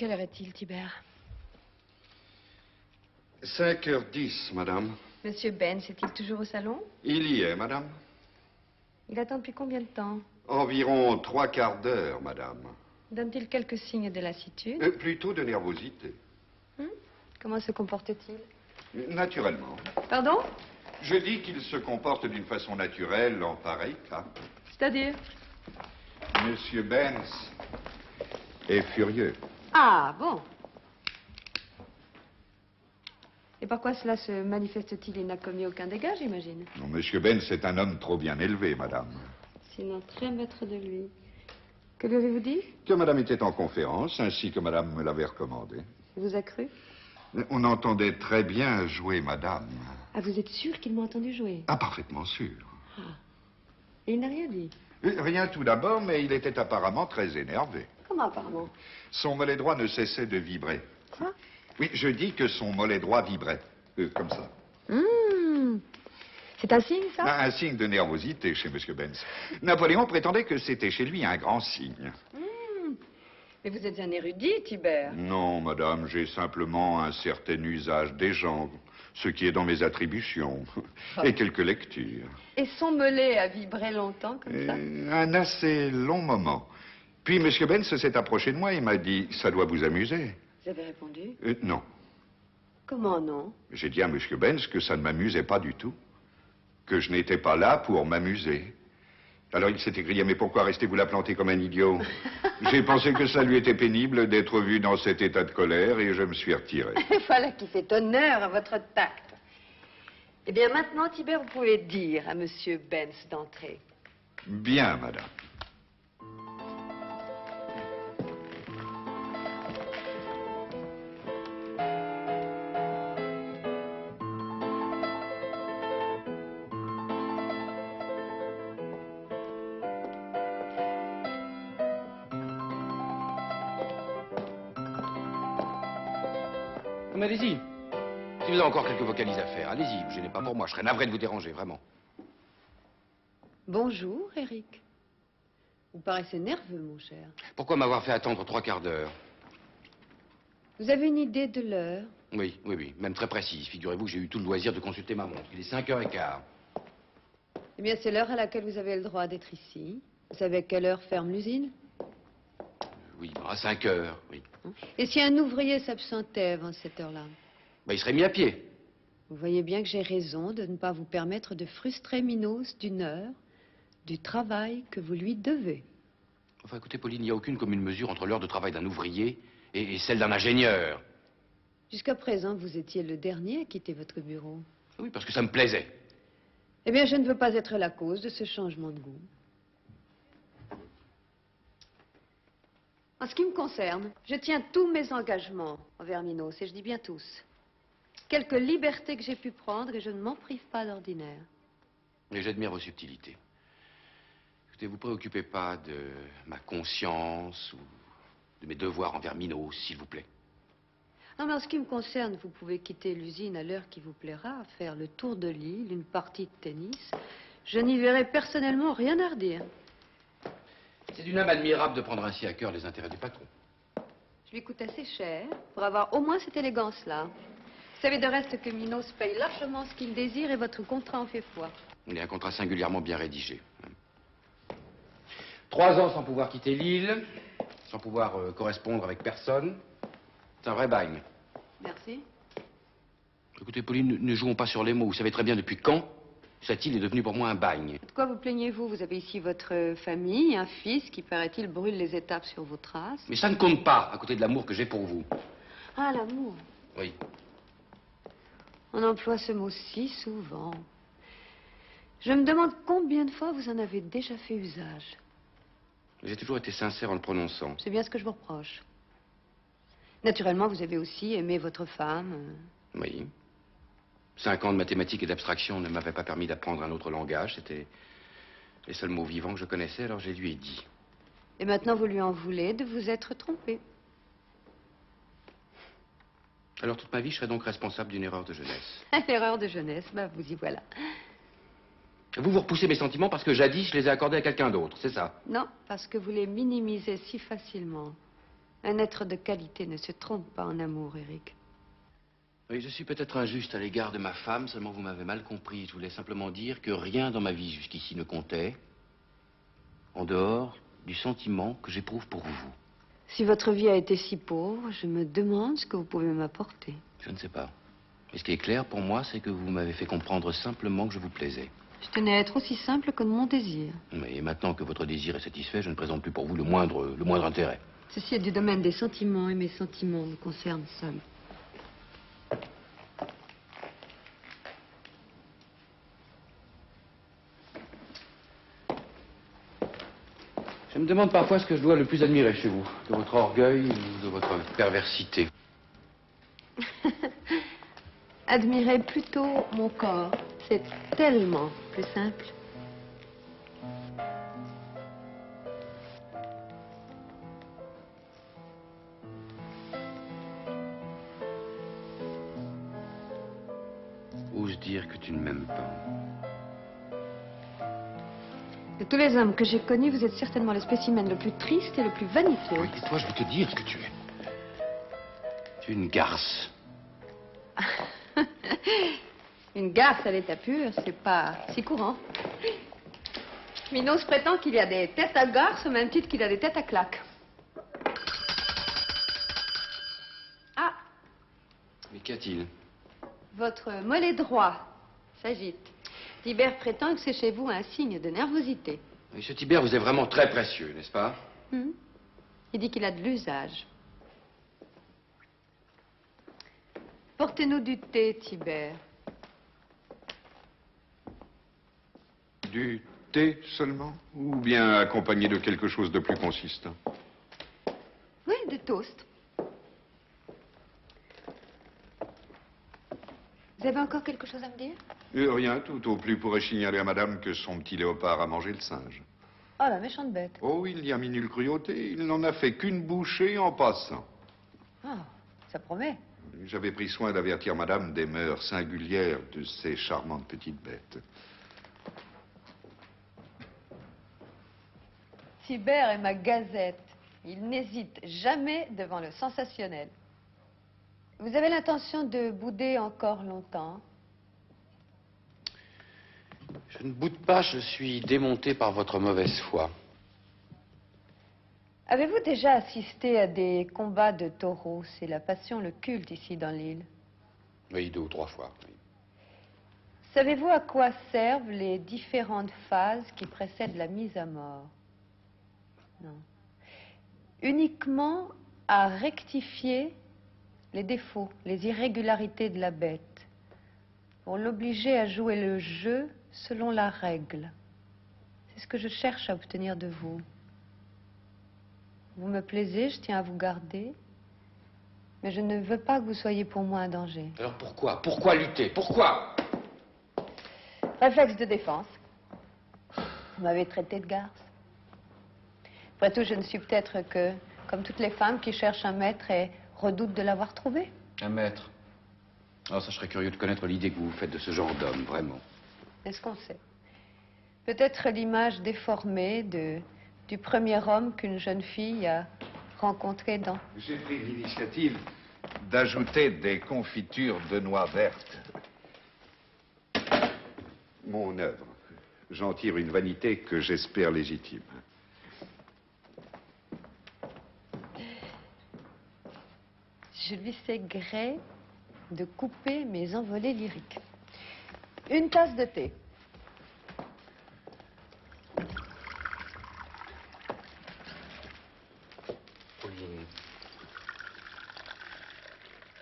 quelle heure est-il, Tibère? 5h10, madame. Monsieur Benz est-il toujours au salon? Il y est, madame. Il attend depuis combien de temps? Environ 3/4 d'heure, madame. Donne-t-il quelques signes de lassitude? Plutôt de nervosité. Comment se comporte-t-il? Naturellement. Pardon? Je dis qu'il se comporte d'une façon naturelle en pareil cas. C'est-à-dire? Monsieur Benz est furieux. Ah, bon. Et par quoi cela se manifeste-t-il? Il n'a commis aucun dégât, j'imagine. Non, Monsieur Benz est un homme trop bien élevé, madame. Sinon, très maître de lui. Que lui avez-vous dit? Que madame était en conférence, ainsi que madame me l'avait recommandé. Il vous a cru? On entendait très bien jouer madame. Ah, vous êtes sûr qu'il m'a entendu jouer? Ah, parfaitement sûr. Ah. Et il n'a rien dit? Rien tout d'abord, mais il était apparemment très énervé. Comment apparemment? Son mollet droit ne cessait de vibrer. Quoi? Oui, je dis que son mollet droit vibrait. Comme ça. C'est un signe, ça? Un signe de nervosité chez Monsieur Benz. Napoléon prétendait que c'était chez lui un grand signe. Mais vous êtes un érudit, Tibère. Non, madame, j'ai simplement un certain usage des gens, ce qui est dans mes attributions, et quelques lectures. Et son mollet a vibré longtemps, comme ça? Un assez long moment. Puis Monsieur Benz s'est approché de moi et m'a dit « Ça doit vous amuser ». Vous avez répondu? Non. Comment non? J'ai dit à Monsieur Benz que ça ne m'amusait pas du tout, que je n'étais pas là pour m'amuser. Alors il s'est écrié « Mais pourquoi restez-vous là planté comme un idiot ?» J'ai pensé que ça lui était pénible d'être vu dans cet état de colère et je me suis retiré. Voilà qui fait honneur à votre tact. Eh bien, maintenant, Tibère, vous pouvez dire à Monsieur Benz d'entrer. Bien, madame. Mais allez-y. Si vous avez encore quelques vocalises à faire, allez-y, vous gênez pas pour moi. Je serais navré de vous déranger, vraiment. Bonjour, Eric. Vous paraissez nerveux, mon cher. Pourquoi m'avoir fait attendre 3/4 d'heure? Vous avez une idée de l'heure? Oui, même très précise. Figurez-vous que j'ai eu tout le loisir de consulter ma montre. Il est 5h15. Eh bien, c'est l'heure à laquelle vous avez le droit d'être ici. Vous savez à quelle heure ferme l'usine? Oui, à 5h, oui. Et si un ouvrier s'absentait avant cette heure-là? Il serait mis à pied. Vous voyez bien que j'ai raison de ne pas vous permettre de frustrer Minos d'une heure du travail que vous lui devez. Enfin, écoutez, Pauline, il n'y a aucune commune mesure entre l'heure de travail d'un ouvrier et celle d'un ingénieur. Jusqu'à présent, vous étiez le dernier à quitter votre bureau. Oui, parce que ça me plaisait. Eh bien, je ne veux pas être la cause de ce changement de goût. En ce qui me concerne, je tiens tous mes engagements envers Minos, et je dis bien tous. Quelques libertés que j'ai pu prendre, et je ne m'en prive pas d'ordinaire. Mais j'admire vos subtilités. Écoutez, vous préoccupez pas de ma conscience ou de mes devoirs envers Minos, s'il vous plaît. Non, mais en ce qui me concerne, vous pouvez quitter l'usine à l'heure qui vous plaira, faire le tour de l'île, une partie de tennis. Je n'y verrai personnellement rien à redire. C'est une âme admirable de prendre ainsi à cœur les intérêts du patron. Je lui coûte assez cher pour avoir au moins cette élégance-là. Vous savez de reste que Minos paye largement ce qu'il désire et votre contrat en fait foi. Il est un contrat singulièrement bien rédigé. 3 ans sans pouvoir quitter l'île, sans pouvoir correspondre avec personne. C'est un vrai bagne. Merci. Écoutez, Pauline, ne jouons pas sur les mots. Vous savez très bien depuis quand cette île est devenue pour moi un bagne. De quoi vous plaignez-vous? Vous avez ici votre famille, un fils qui, paraît-il, brûle les étapes sur vos traces. Mais ça ne compte pas à côté de l'amour que j'ai pour vous. Ah, l'amour. Oui. On emploie ce mot si souvent. Je me demande combien de fois vous en avez déjà fait usage. J'ai toujours été sincère en le prononçant. C'est bien ce que je vous reproche. Naturellement, vous avez aussi aimé votre femme. Oui. 5 ans de mathématiques et d'abstraction ne m'avaient pas permis d'apprendre un autre langage. C'était les seuls mots vivants que je connaissais, alors je lui ai dit. Et maintenant, vous lui en voulez de vous être trompé. Alors toute ma vie, je serai donc responsable d'une erreur de jeunesse. L'erreur de jeunesse, bah, vous y voilà. Vous repoussez mes sentiments parce que jadis, je les ai accordés à quelqu'un d'autre, c'est ça? Non, parce que vous les minimisez si facilement. Un être de qualité ne se trompe pas en amour, Eric. Oui, je suis peut-être injuste à l'égard de ma femme, seulement vous m'avez mal compris. Je voulais simplement dire que rien dans ma vie jusqu'ici ne comptait, en dehors du sentiment que j'éprouve pour vous. Si votre vie a été si pauvre, je me demande ce que vous pouvez m'apporter. Je ne sais pas. Mais ce qui est clair pour moi, c'est que vous m'avez fait comprendre simplement que je vous plaisais. Je tenais à être aussi simple que de mon désir. Mais maintenant que votre désir est satisfait, je ne présente plus pour vous le moindre intérêt. Ceci est du domaine des sentiments, et mes sentiments me concernent seuls. Je me demande parfois ce que je dois le plus admirer chez vous, de votre orgueil ou de votre perversité. Admirez plutôt mon corps. C'est tellement plus simple. Ose dire que tu ne m'aimes pas. De tous les hommes que j'ai connus, vous êtes certainement le spécimen le plus triste et le plus vaniteux. Oui, et toi, je vais te dire ce que tu es. Tu es une garce. Une garce à l'état pur, c'est pas si courant. Minos prétend qu'il y a des têtes à garce au même titre qu'il a des têtes à claques. Ah, Mais qu'y a-t-il? votre mollet droit s'agite. Tibère prétend que c'est chez vous un signe de nervosité. Oui, ce Tibère vous est vraiment très précieux, n'est-ce pas? Il dit qu'il a de l'usage. Portez-nous du thé, Tibère. Du thé seulement? Ou bien accompagné de quelque chose de plus consistant? Oui, de toast. Vous avez encore quelque chose à me dire? Rien, tout au plus pourrais signaler à madame que son petit léopard a mangé le singe. Oh, la méchante bête. Oh, il y a mis nulle cruauté. Il n'en a fait qu'une bouchée en passant. Ah, ça promet. J'avais pris soin d'avertir madame des mœurs singulières de ces charmantes petites bêtes. Tibère est ma gazette. Il n'hésite jamais devant le sensationnel. Vous avez l'intention de bouder encore longtemps? Je ne boude pas, je suis démonté par votre mauvaise foi. Avez-vous déjà assisté à des combats de taureaux? C'est la passion, le culte ici dans l'île. Oui, 2 ou 3 fois. Oui. Savez-vous à quoi servent les différentes phases qui précèdent la mise à mort? Non. Uniquement à rectifier les défauts, les irrégularités de la bête, pour l'obliger à jouer le jeu selon la règle. C'est ce que je cherche à obtenir de vous. Vous me plaisez, je tiens à vous garder, mais je ne veux pas que vous soyez pour moi un danger. Alors pourquoi? Pourquoi lutter? Pourquoi? Réflexe de défense. Vous m'avez traité de garce. Après tout, je ne suis peut-être que comme toutes les femmes qui cherchent un maître et redoutent de l'avoir trouvé. Un maître. Alors ça, je serais curieux de connaître l'idée que vous vous faites de ce genre d'homme, vraiment. Est-ce qu'on sait? Peut-être l'image déformée du premier homme qu'une jeune fille a rencontré dans... J'ai pris l'initiative d'ajouter des confitures de noix vertes. Mon œuvre. J'en tire une vanité que j'espère légitime. Je lui sais gré de couper mes envolées lyriques. Une tasse de thé. Pauline.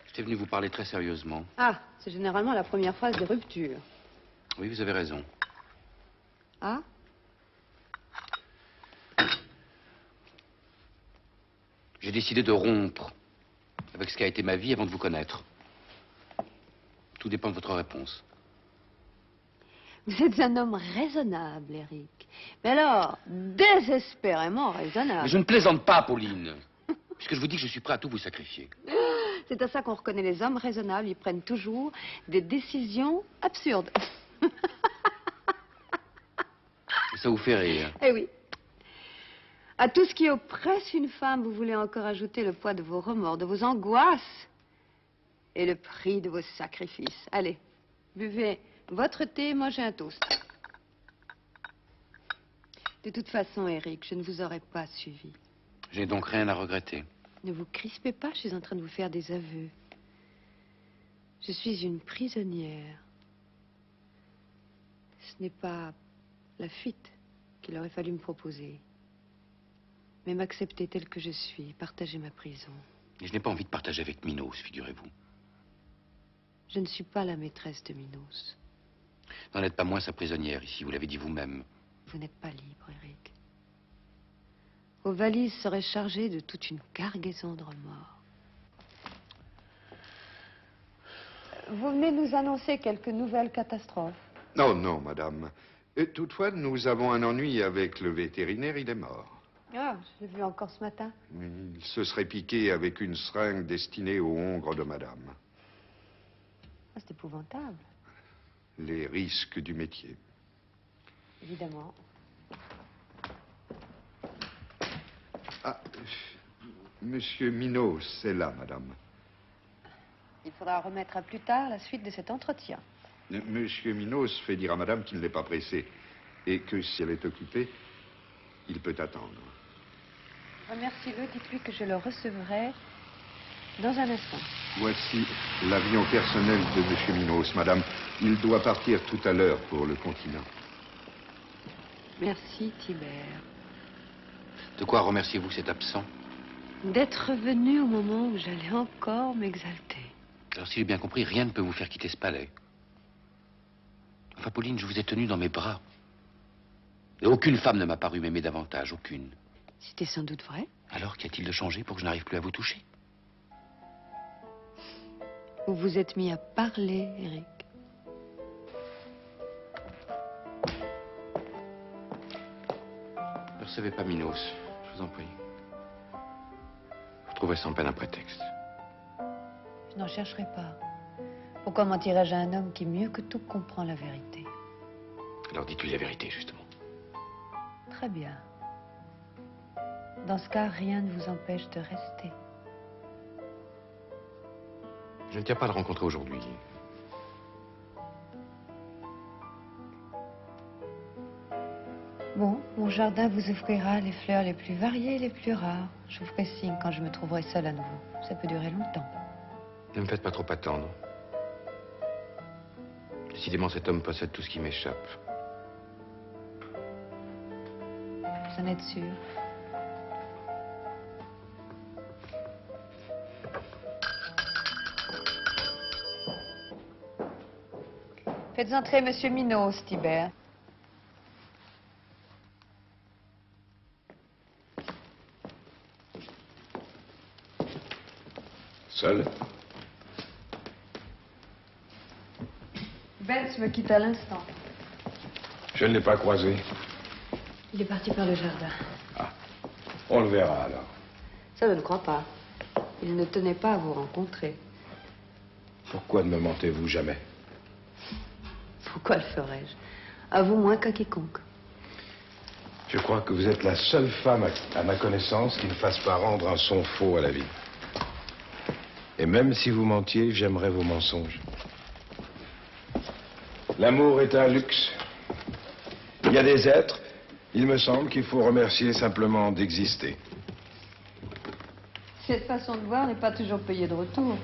J'étais venu vous parler très sérieusement. Ah, c'est généralement la première phrase de rupture. Oui, vous avez raison. Ah? J'ai décidé de rompre avec ce qu'a été ma vie avant de vous connaître. Tout dépend de votre réponse. Vous êtes un homme raisonnable, Eric. Mais alors, désespérément raisonnable. Mais je ne plaisante pas, Pauline. Puisque je vous dis que je suis prêt à tout vous sacrifier. C'est à ça qu'on reconnaît les hommes raisonnables. Ils prennent toujours des décisions absurdes. Et ça vous fait rire. Eh oui. À tout ce qui oppresse une femme, vous voulez encore ajouter le poids de vos remords, de vos angoisses et le prix de vos sacrifices. Allez, buvez votre thé, mangez un toast. De toute façon, Eric, je ne vous aurais pas suivi. J'ai donc rien à regretter. Ne vous crispez pas, je suis en train de vous faire des aveux. Je suis une prisonnière. Ce n'est pas la fuite qu'il aurait fallu me proposer, mais m'accepter telle que je suis, partager ma prison. Et je n'ai pas envie de partager avec Minos, figurez-vous. Je ne suis pas la maîtresse de Minos. N'en êtes pas moins sa prisonnière ici, vous l'avez dit vous-même. Vous n'êtes pas libre, Eric. Vos valises seraient chargées de toute une cargaison de remords. Vous venez nous annoncer quelques nouvelles catastrophes. Non, non, madame. Et toutefois, nous avons un ennui avec le vétérinaire, il est mort. Ah, je l'ai vu encore ce matin. Il se serait piqué avec une seringue destinée aux hongres de madame. Ah, c'est épouvantable. Les risques du métier. Évidemment. Ah, monsieur Minos, c'est là, madame. Il faudra remettre à plus tard la suite de cet entretien. Monsieur Minos fait dire à madame qu'il n'est pas pressé et que si elle est occupée, il peut attendre. Remercie-le, dites-lui que je le recevrai dans un instant. Voici l'avion personnel de monsieur Minos, madame. Il doit partir tout à l'heure pour le continent. Merci, Tibère. De quoi remerciez-vous cet absent? D'être venu au moment où j'allais encore m'exalter. Alors, si j'ai bien compris, rien ne peut vous faire quitter ce palais. Enfin, Pauline, je vous ai tenu dans mes bras. Et aucune femme ne m'a paru m'aimer davantage, aucune. C'était sans doute vrai. Alors, qu'y a-t-il de changé pour que je n'arrive plus à vous toucher? Vous vous êtes mis à parler, Eric. Ne recevez pas Minos, je vous en prie. Vous trouverez sans peine un prétexte. Je n'en chercherai pas. Pourquoi mentirais-je à un homme qui, mieux que tout, comprend la vérité? Alors dites-lui la vérité, justement. Très bien. Dans ce cas, rien ne vous empêche de rester. Je ne tiens pas à le rencontrer aujourd'hui. Bon, mon jardin vous offrira les fleurs les plus variées et les plus rares. Je vous ferai signe quand je me trouverai seule à nouveau. Ça peut durer longtemps. Ne me faites pas trop attendre. Décidément, cet homme possède tout ce qui m'échappe. Vous en êtes sûr? Faites entrer Monsieur Minos, Tibère. Seul? Benz me quitte à l'instant. Je ne l'ai pas croisé. Il est parti par le jardin. Ah, on le verra alors. Ça, je ne crois pas. Il ne tenait pas à vous rencontrer. Pourquoi ne me mentez-vous jamais? Pourquoi le ferais-je? À vous moins qu'à quiconque. Je crois que vous êtes la seule femme à ma connaissance qui ne fasse pas rendre un son faux à la vie. Et même si vous mentiez, j'aimerais vos mensonges. L'amour est un luxe. Il y a des êtres, il me semble qu'il faut remercier simplement d'exister. Cette façon de voir n'est pas toujours payée de retour.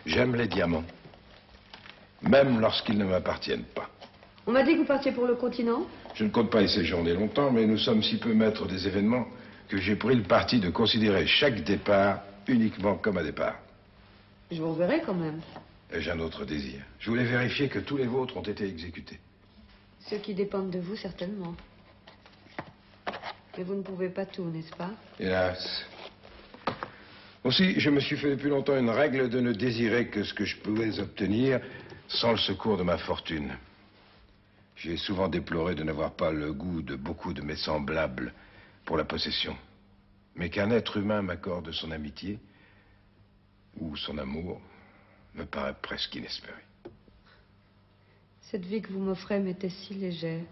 J'aime les diamants, même lorsqu'ils ne m'appartiennent pas. On m'a dit que vous partiez pour le continent. Je ne compte pas y séjourner longtemps, mais nous sommes si peu maîtres des événements que j'ai pris le parti de considérer chaque départ uniquement comme un départ. Je vous reverrai quand même. Et j'ai un autre désir. Je voulais vérifier que tous les vôtres ont été exécutés. Ceux qui dépendent de vous, certainement. Mais vous ne pouvez pas tout, n'est-ce pas? Hélas. Aussi, je me suis fait depuis longtemps une règle de ne désirer que ce que je pouvais obtenir sans le secours de ma fortune. J'ai souvent déploré de n'avoir pas le goût de beaucoup de mes semblables pour la possession. Mais qu'un être humain m'accorde son amitié ou son amour me paraît presque inespéré. Cette vie que vous m'offrez m'était si légère.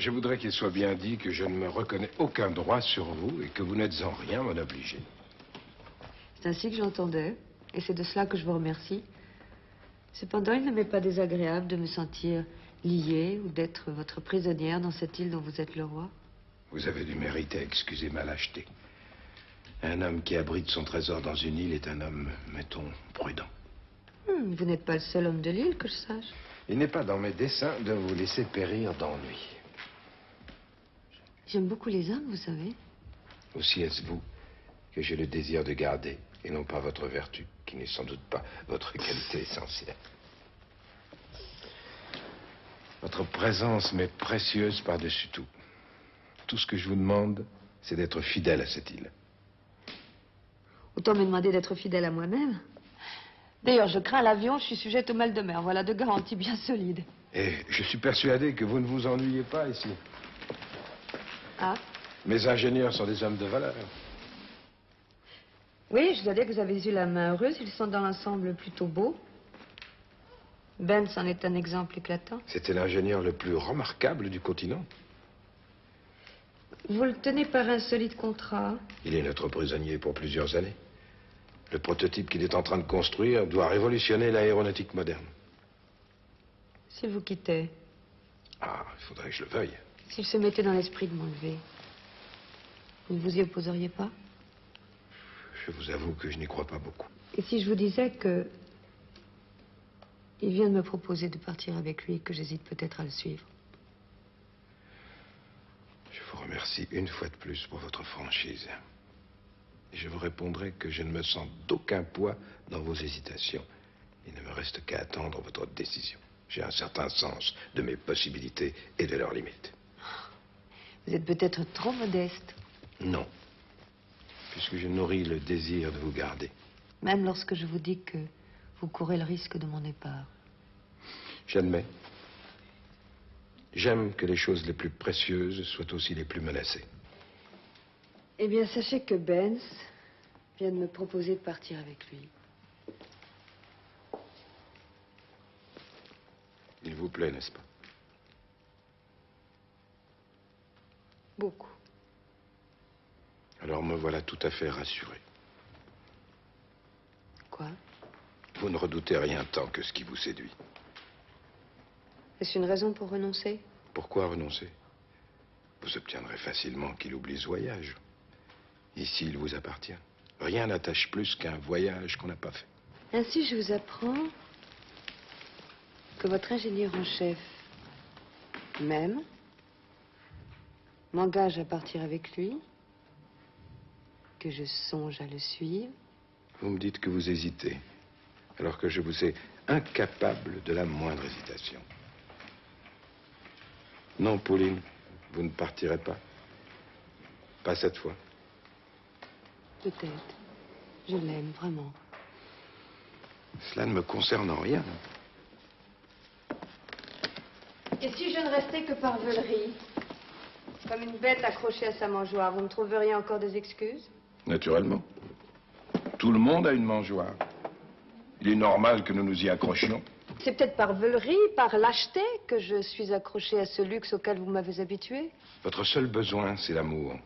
Je voudrais qu'il soit bien dit que je ne me reconnais aucun droit sur vous et que vous n'êtes en rien mon obligé. C'est ainsi que j'entendais, et c'est de cela que je vous remercie. Cependant, il ne m'est pas désagréable de me sentir liée ou d'être votre prisonnière dans cette île dont vous êtes le roi. Vous avez du mérite à excuser ma lâcheté. Un homme qui abrite son trésor dans une île est un homme, mettons, prudent. Vous n'êtes pas le seul homme de l'île, que je sache. Il n'est pas dans mes desseins de vous laisser périr d'ennui. J'aime beaucoup les hommes, vous savez. Aussi est-ce vous que j'ai le désir de garder, et non pas votre vertu, qui n'est sans doute pas votre qualité essentielle. Votre présence m'est précieuse par-dessus tout. Tout ce que je vous demande, c'est d'être fidèle à cette île. Autant me demander d'être fidèle à moi-même. D'ailleurs, je crains l'avion, je suis sujette au mal de mer. Voilà deux garanties bien solides. Et je suis persuadé que vous ne vous ennuyez pas ici. Ah? Mes ingénieurs sont des hommes de valeur. Oui, je dois dire que vous avez eu la main heureuse. Ils sont dans l'ensemble plutôt beaux. Ben en est un exemple éclatant. C'était l'ingénieur le plus remarquable du continent. Vous le tenez par un solide contrat. Il est notre prisonnier pour plusieurs années. Le prototype qu'il est en train de construire doit révolutionner l'aéronautique moderne. S'il vous quittait, Ah, il faudrait que je le veuille. s'il se mettait dans l'esprit de m'enlever, vous ne vous y opposeriez pas? Je vous avoue que je n'y crois pas beaucoup. Et si je vous disais que il vient de me proposer de partir avec lui et que j'hésite peut-être à le suivre? Je vous remercie une fois de plus pour votre franchise. Et je vous répondrai que je ne me sens d'aucun poids dans vos hésitations. Il ne me reste qu'à attendre votre décision. J'ai un certain sens de mes possibilités et de leurs limites. Vous êtes peut-être trop modeste, Non, puisque je nourris le désir de vous garder. même lorsque je vous dis que vous courez le risque de mon départ. J'admets. J'aime que les choses les plus précieuses soient aussi les plus menacées. Eh bien, sachez que Benz vient de me proposer de partir avec lui. Il vous plaît, n'est-ce pas? Beaucoup. Alors me voilà tout à fait rassuré. Quoi? Vous ne redoutez rien tant que ce qui vous séduit. Est-ce une raison pour renoncer? Pourquoi renoncer? Vous obtiendrez facilement qu'il oublie ce voyage. Ici, il vous appartient. Rien n'attache plus qu'un voyage qu'on n'a pas fait. Ainsi, je vous apprends que votre ingénieur en chef, même, m'engage à partir avec lui, que je songe à le suivre. Vous me dites que vous hésitez, alors que je vous sais incapable de la moindre hésitation. Non, Pauline, vous ne partirez pas. Pas cette fois. Peut-être. Je l'aime, vraiment. Cela ne me concerne en rien. Et si je ne restais que par veulerie, comme une bête accrochée à sa mangeoire, vous me trouveriez encore des excuses? Naturellement. Tout le monde a une mangeoire. Il est normal que nous nous y accrochions. C'est peut-être par veulerie, par lâcheté, que je suis accrochée à ce luxe auquel vous m'avez habituée. Votre seul besoin, c'est l'amour.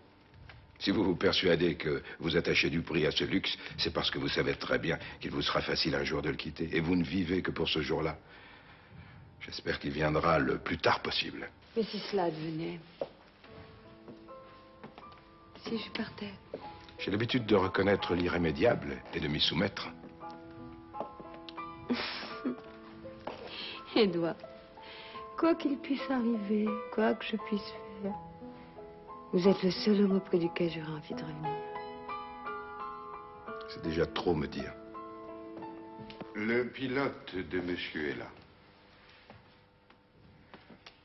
Si vous vous persuadez que vous attachez du prix à ce luxe, c'est parce que vous savez très bien qu'il vous sera facile un jour de le quitter. Et vous ne vivez que pour ce jour-là. J'espère qu'il viendra le plus tard possible. Mais si cela advenait? Si je partais? J'ai l'habitude de reconnaître l'irrémédiable et de m'y soumettre. Édouard, quoi qu'il puisse arriver, quoi que je puisse faire, vous êtes le seul homme auprès duquel j'aurais envie de revenir. C'est déjà trop me dire. Le pilote de monsieur est là.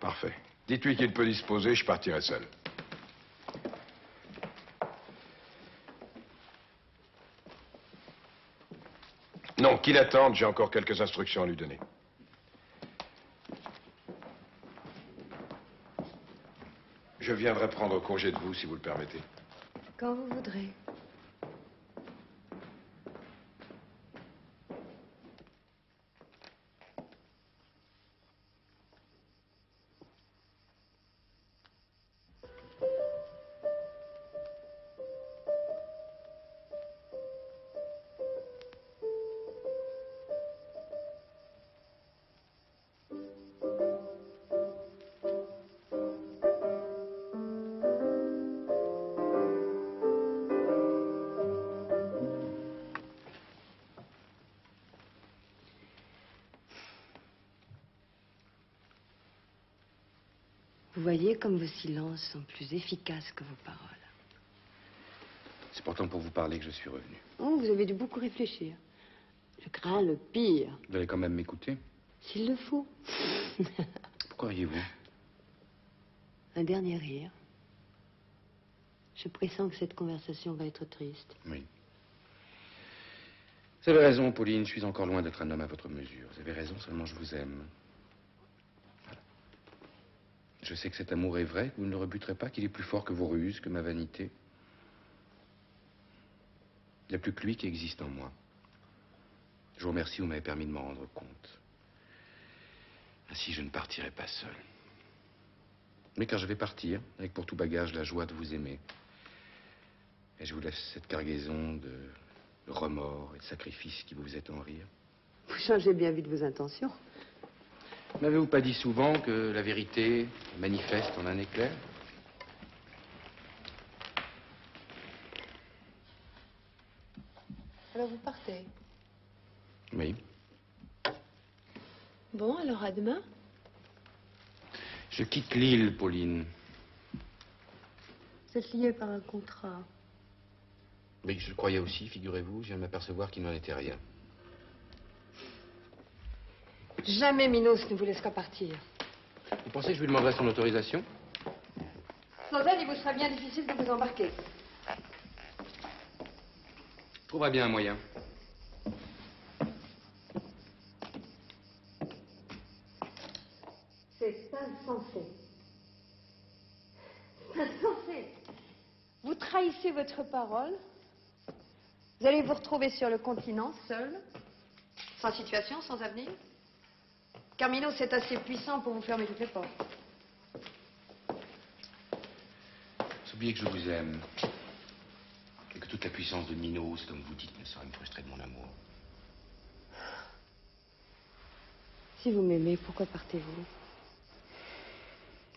Parfait. Dites-lui qu'il peut disposer, je partirai seul. Non, qu'il attende, j'ai encore quelques instructions à lui donner. Je viendrai prendre congé de vous, si vous le permettez. Quand vous voudrez. Vous voyez comme vos silences sont plus efficaces que vos paroles. C'est pourtant pour vous parler que je suis revenu. Oh, vous avez dû beaucoup réfléchir. Je crains le pire. Vous allez quand même m'écouter? S'il le faut. Pourquoi riez-vous? Un dernier rire. Je pressens que cette conversation va être triste. Oui. Vous avez raison, Pauline, je suis encore loin d'être un homme à votre mesure. Vous avez raison, seulement je vous aime. Voilà. Je sais que cet amour est vrai, que vous ne le rebuterez pas, qu'il est plus fort que vos ruses, que ma vanité. Il n'y a plus que lui qui existe en moi. Je vous remercie, vous m'avez permis de m'en rendre compte. Ainsi, je ne partirai pas seul. Mais car je vais partir, avec pour tout bagage la joie de vous aimer. Et je vous laisse cette cargaison de remords et de sacrifices qui vous faisaient en rire. Vous changez bien vite vos intentions. N'avez-vous pas dit souvent que la vérité manifeste en un éclair? Alors vous partez. Oui. Bon, alors à demain. Je quitte l'île, Pauline. Vous êtes lié par un contrat. Mais je le croyais aussi, figurez-vous, je viens de m'apercevoir qu'il n'en était rien. Jamais Minos ne vous laissera partir. Vous pensez que je lui demanderai son autorisation? Sans elle, il vous sera bien difficile de vous embarquer. Je trouverai bien un moyen. C'est insensé. C'est insensé. Vous trahissez votre parole. Vous allez vous retrouver sur le continent, seul, sans situation, sans avenir. Car Minos est assez puissant pour vous fermer toutes les portes. Vous oubliez que je vous aime. Et que toute la puissance de Minos, comme vous dites, ne saurait me frustrer de mon amour. Si vous m'aimez, pourquoi partez-vous?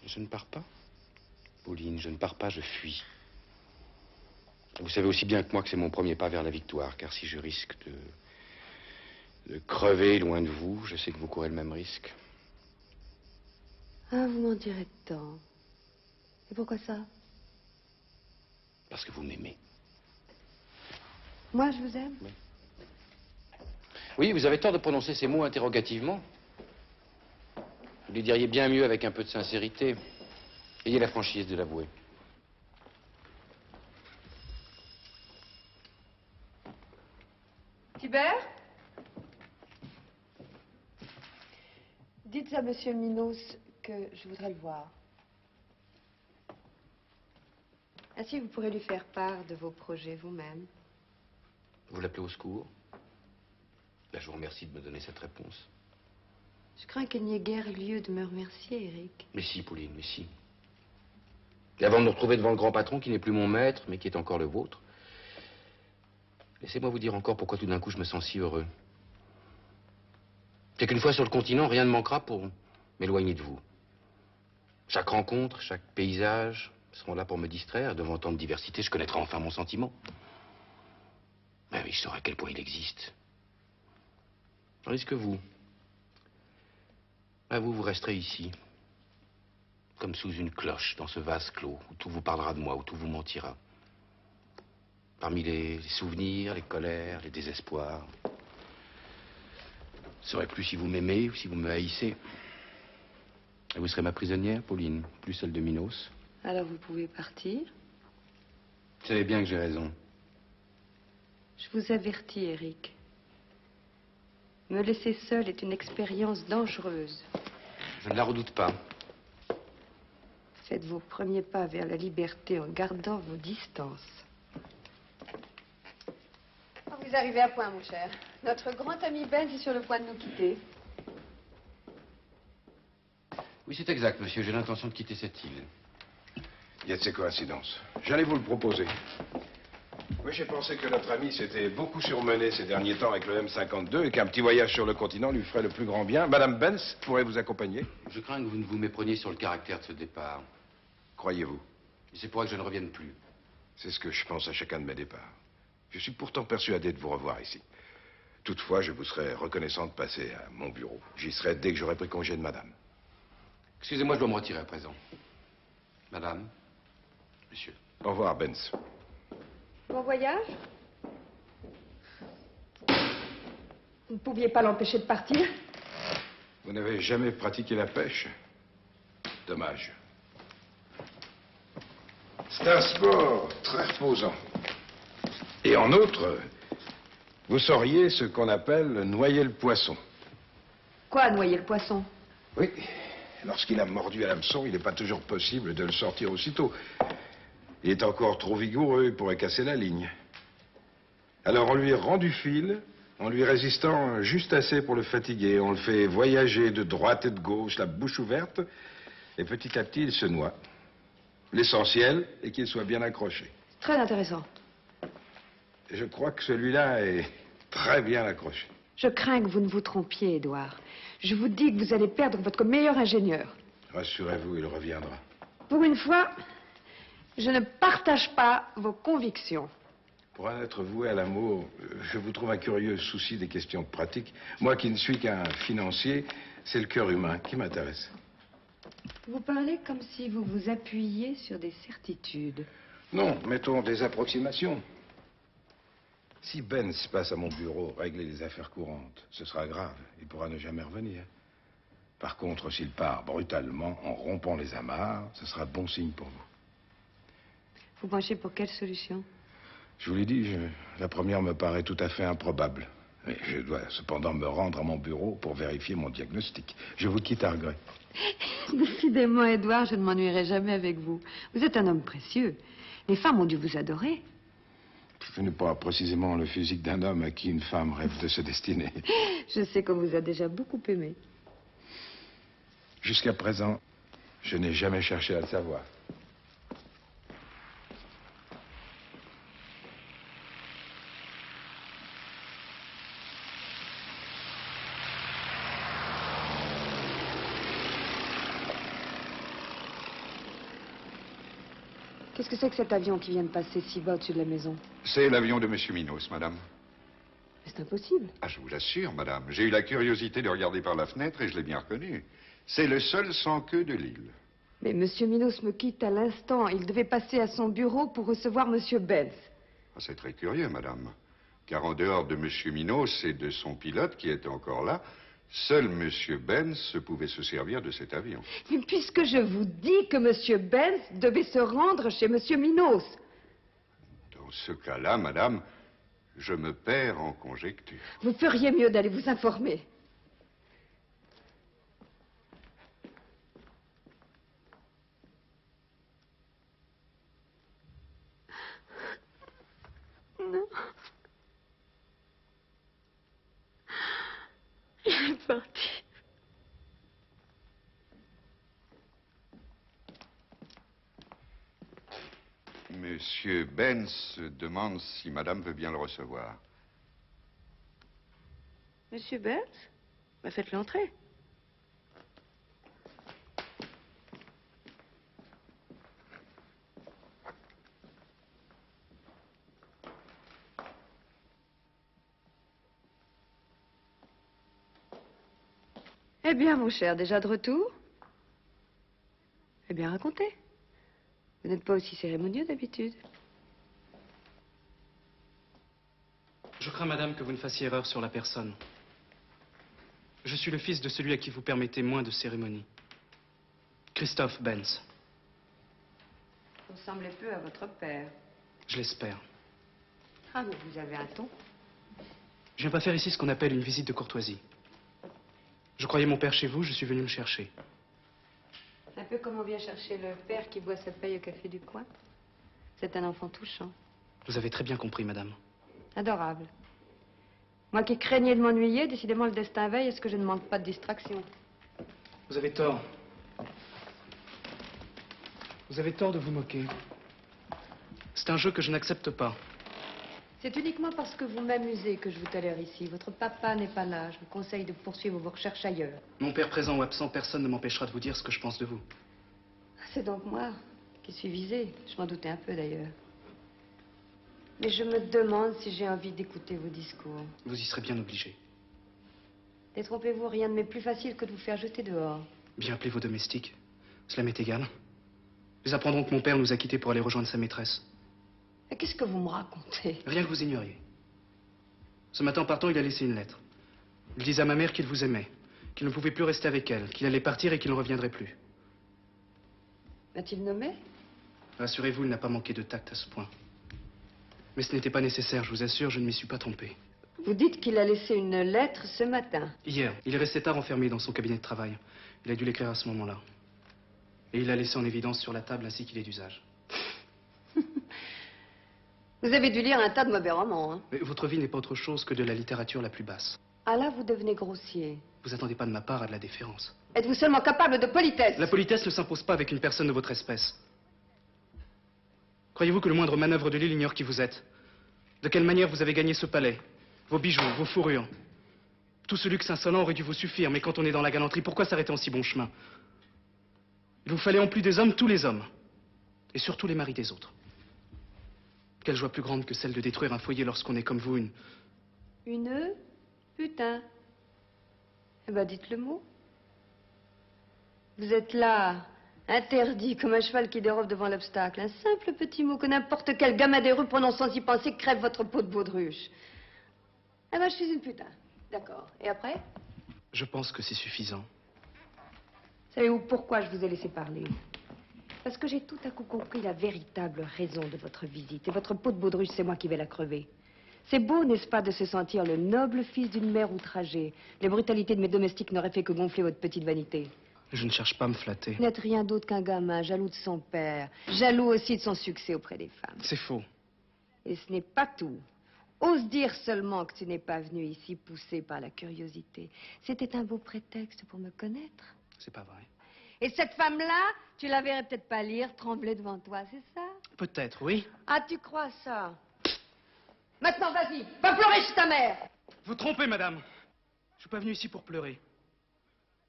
Je ne pars pas. Pauline, je ne pars pas, je fuis. Vous savez aussi bien que moi que c'est mon premier pas vers la victoire, car si je risque de crever loin de vous, je sais que vous courez le même risque. Ah, vous m'en direz tant. Et pourquoi ça? Parce que vous m'aimez. Moi, je vous aime? Oui. Oui, vous avez tort de prononcer ces mots interrogativement. Vous les diriez bien mieux avec un peu de sincérité. Ayez la franchise de l'avouer. Hubert? Dites à Monsieur Minos que je voudrais le voir. Ainsi, vous pourrez lui faire part de vos projets vous-même. Vous l'appelez au secours? Ben, je vous remercie de me donner cette réponse. Je crains qu'il n'y ait guère lieu de me remercier, Eric. Mais si, Pauline, mais si. Et avant de nous retrouver devant le grand patron, qui n'est plus mon maître, mais qui est encore le vôtre, laissez-moi vous dire encore pourquoi tout d'un coup je me sens si heureux. C'est qu'une fois sur le continent, rien ne manquera pour m'éloigner de vous. Chaque rencontre, chaque paysage seront là pour me distraire. Devant tant de diversité, je connaîtrai enfin mon sentiment. Ben oui, je saurai à quel point il existe. Tandis que vous, ben vous resterez ici, comme sous une cloche, dans ce vase clos, où tout vous parlera de moi, où tout vous mentira. Parmi les souvenirs, les colères, les désespoirs. Je ne saurais plus si vous m'aimez ou si vous me haïssez. Et vous serez ma prisonnière, Pauline, plus celle de Minos. Alors vous pouvez partir. Vous savez bien que j'ai raison. Je vous avertis, Eric. Me laisser seule est une expérience dangereuse. Je ne la redoute pas. Faites vos premiers pas vers la liberté en gardant vos distances. Vous arrivez à point, mon cher. Notre grand ami Ben est sur le point de nous quitter. Oui, c'est exact, monsieur. J'ai l'intention de quitter cette île. Il y a de ces coïncidences. J'allais vous le proposer. Oui, j'ai pensé que notre ami s'était beaucoup surmené ces derniers temps avec le M52 et qu'un petit voyage sur le continent lui ferait le plus grand bien. Madame Benz pourrait vous accompagner. Je crains que vous ne vous mépreniez sur le caractère de ce départ. Croyez-vous? Et c'est pour ça que je ne revienne plus. C'est ce que je pense à chacun de mes départs. Je suis pourtant persuadé de vous revoir ici. Toutefois, je vous serais reconnaissant de passer à mon bureau. J'y serai dès que j'aurai pris congé de madame. Excusez-moi, je dois me retirer à présent. Madame, monsieur. Au revoir, Benz. Bon voyage. Vous ne pouviez pas l'empêcher de partir? Vous n'avez jamais pratiqué la pêche? Dommage. C'est un sport très reposant. Et en outre, vous sauriez ce qu'on appelle noyer le poisson. Quoi, noyer le poisson? Oui. Lorsqu'il a mordu à l'hameçon, il n'est pas toujours possible de le sortir aussitôt. Il est encore trop vigoureux, il pourrait casser la ligne. Alors on lui rend du fil, en lui résistant juste assez pour le fatiguer. On le fait voyager de droite et de gauche, la bouche ouverte, et petit à petit, il se noie. L'essentiel est qu'il soit bien accroché. Très intéressant. Et je crois que celui-là est très bien accroché. Je crains que vous ne vous trompiez, Édouard. Je vous dis que vous allez perdre votre meilleur ingénieur. Rassurez-vous, il reviendra. Pour une fois, je ne partage pas vos convictions. Pour un être voué à l'amour, je vous trouve un curieux souci des questions pratiques. Moi qui ne suis qu'un financier, c'est le cœur humain qui m'intéresse. Vous parlez comme si vous vous appuyiez sur des certitudes. Non, mettons des approximations. Si Benz passe à mon bureau régler les affaires courantes, ce sera grave. Il pourra ne jamais revenir. Par contre, s'il part brutalement, en rompant les amarres, ce sera bon signe pour vous. Vous penchez pour quelle solution? Je vous l'ai dit, la première me paraît tout à fait improbable. Mais je dois cependant me rendre à mon bureau pour vérifier mon diagnostic. Je vous quitte à regret. Décidément, Édouard, je ne m'ennuierai jamais avec vous. Vous êtes un homme précieux. Les femmes ont dû vous adorer. Ce n'est pas précisément le physique d'un homme à qui une femme rêve de se destiner. Je sais qu'on vous a déjà beaucoup aimé. Jusqu'à présent, je n'ai jamais cherché à le savoir. Qu'est-ce que c'est que cet avion qui vient de passer si bas au-dessus de la maison? C'est l'avion de Monsieur Minos, madame. C'est impossible. Ah, je vous l'assure, madame. J'ai eu la curiosité de regarder par la fenêtre et je l'ai bien reconnu. C'est le seul sans queue de l'île. Mais Monsieur Minos me quitte à l'instant. Il devait passer à son bureau pour recevoir Monsieur Benz. Ah, c'est très curieux, madame. Car en dehors de Monsieur Minos et de son pilote qui était encore là, seul Monsieur Benz pouvait se servir de cet avion. Mais puisque je vous dis que Monsieur Benz devait se rendre chez Monsieur Minos. Dans ce cas-là, madame, je me perds en conjecture. Vous feriez mieux d'aller vous informer. Non. Il est parti. Monsieur Benz demande si madame veut bien le recevoir. Monsieur Benz? Bah, faites-le entrer. Eh bien, mon cher, déjà de retour? Eh bien, racontez. Vous n'êtes pas aussi cérémonieux d'habitude. Je crains, madame, que vous ne fassiez erreur sur la personne. Je suis le fils de celui à qui vous permettez moins de cérémonie. Christophe Benz. Vous ressemblez peu à votre père. Je l'espère. Ah, mais vous avez un ton. Je viens pas faire ici ce qu'on appelle une visite de courtoisie. Je croyais mon père chez vous, je suis venu le chercher. Un peu comme on vient chercher le père qui boit sa paille au café du coin. C'est un enfant touchant. Vous avez très bien compris, madame. Adorable. Moi qui craignais de m'ennuyer, décidément le destin veille à ce que je ne manque pas de distraction. Vous avez tort. Vous avez tort de vous moquer. C'est un jeu que je n'accepte pas. C'est uniquement parce que vous m'amusez que je vous tolère ici. Votre papa n'est pas là. Je vous conseille de poursuivre vos recherches ailleurs. Mon père présent ou absent, personne ne m'empêchera de vous dire ce que je pense de vous. C'est donc moi qui suis visée. Je m'en doutais un peu d'ailleurs. Mais je me demande si j'ai envie d'écouter vos discours. Vous y serez bien obligé. Détrompez-vous, rien ne m'est plus facile que de vous faire jeter dehors. Bien appeler vos domestiques. Cela m'est égal. Ils apprendront que mon père nous a quittés pour aller rejoindre sa maîtresse. Mais qu'est-ce que vous me racontez? Rien que vous ignoriez. Ce matin, en partant, il a laissé une lettre. Il disait à ma mère qu'il vous aimait, qu'il ne pouvait plus rester avec elle, qu'il allait partir et qu'il ne reviendrait plus. M'a-t-il nommé? Rassurez-vous, il n'a pas manqué de tact à ce point. Mais ce n'était pas nécessaire, je vous assure, je ne m'y suis pas trompé. Vous dites qu'il a laissé une lettre ce matin. Hier, il est resté tard enfermé dans son cabinet de travail. Il a dû l'écrire à ce moment-là. Et il l'a laissé en évidence sur la table ainsi qu'il est d'usage. Vous avez dû lire un tas de mauvais romans, hein? Mais votre vie n'est pas autre chose que de la littérature la plus basse. Ah là, vous devenez grossier. Vous attendez pas de ma part à de la déférence. Êtes-vous seulement capable de politesse? La politesse ne s'impose pas avec une personne de votre espèce. Croyez-vous que le moindre manœuvre de l'île ignore qui vous êtes? De quelle manière vous avez gagné ce palais? Vos bijoux, vos fourrures. Tout ce luxe insolent aurait dû vous suffire, mais quand on est dans la galanterie, pourquoi s'arrêter en si bon chemin? Il vous fallait en plus des hommes, tous les hommes. Et surtout les maris des autres. Quelle joie plus grande que celle de détruire un foyer lorsqu'on est comme vous, Une putain. Eh ben, dites le mot. Vous êtes là, interdit comme un cheval qui dérobe devant l'obstacle. Un simple petit mot que n'importe quel gamin des rues prononçant sans y penser crève votre peau de baudruche. Eh ben, je suis une putain. D'accord. Et après? Je pense que c'est suffisant. Savez-vous pourquoi je vous ai laissé parler? Parce que j'ai tout à coup compris la véritable raison de votre visite. Et votre peau de baudruche, c'est moi qui vais la crever. C'est beau, n'est-ce pas, de se sentir le noble fils d'une mère outragée. Les brutalités de mes domestiques n'auraient fait que gonfler votre petite vanité. Je ne cherche pas à me flatter. Vous n'êtes rien d'autre qu'un gamin, jaloux de son père, jaloux aussi de son succès auprès des femmes. C'est faux. Et ce n'est pas tout. Ose dire seulement que tu n'es pas venu ici poussé par la curiosité. C'était un beau prétexte pour me connaître. C'est pas vrai. Et cette femme-là, tu la verrais peut-être pas lire, trembler devant toi, c'est ça? Peut-être, oui. Ah, tu crois ça? Maintenant, vas-y, va pleurer chez ta mère! Vous trompez, madame. Je suis pas venu ici pour pleurer.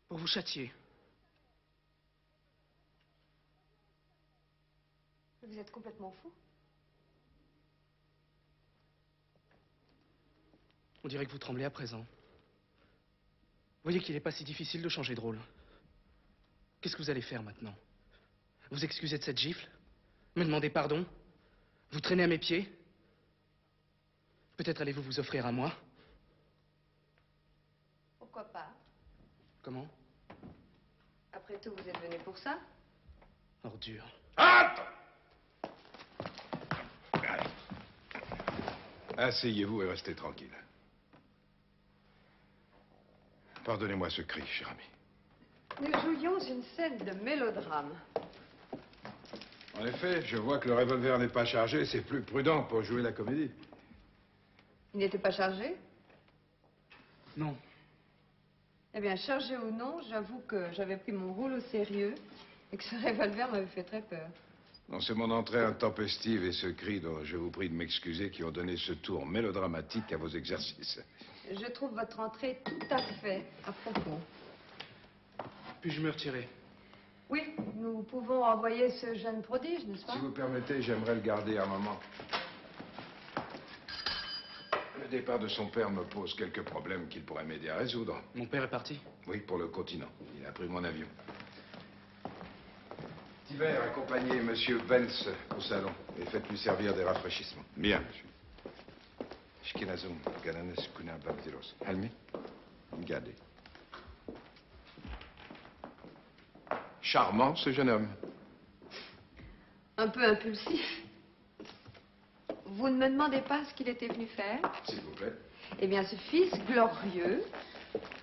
Pour vous châtier. Vous êtes complètement fou. On dirait que vous tremblez à présent. Vous voyez qu'il n'est pas si difficile de changer de rôle. Qu'est-ce que vous allez faire maintenant? Vous excuser de cette gifle? Me demander pardon? Vous traîner à mes pieds? Peut-être allez-vous vous offrir à moi? Pourquoi pas? Comment? Après tout, vous êtes venu pour ça? Ordure. Hâte! Asseyez-vous et restez tranquille. Pardonnez-moi ce cri, cher ami. Nous jouions une scène de mélodrame. En effet, je vois que le revolver n'est pas chargé. C'est plus prudent pour jouer la comédie. Il n'était pas chargé? Non. Eh bien, chargé ou non, j'avoue que j'avais pris mon rôle au sérieux et que ce revolver m'avait fait très peur. Non, c'est mon entrée intempestive et ce cri dont je vous prie de m'excuser qui ont donné ce tour mélodramatique à vos exercices. Je trouve votre entrée tout à fait à propos. Puis-je me retirer? Oui, nous pouvons envoyer ce jeune prodige, n'est-ce pas? Si vous permettez, j'aimerais le garder un moment. Le départ de son père me pose quelques problèmes qu'il pourrait m'aider à résoudre. Mon père est parti? Oui, pour le continent. Il a pris mon avion. Tiber, accompagnez Monsieur Vance au salon et faites-lui servir des rafraîchissements. Bien, monsieur. Shkinazum, Galanes, Kuna, Baldiros. Halmi? Regardez. Charmant, ce jeune homme. Un peu impulsif. Vous ne me demandez pas ce qu'il était venu faire? S'il vous plaît. Eh bien, ce fils glorieux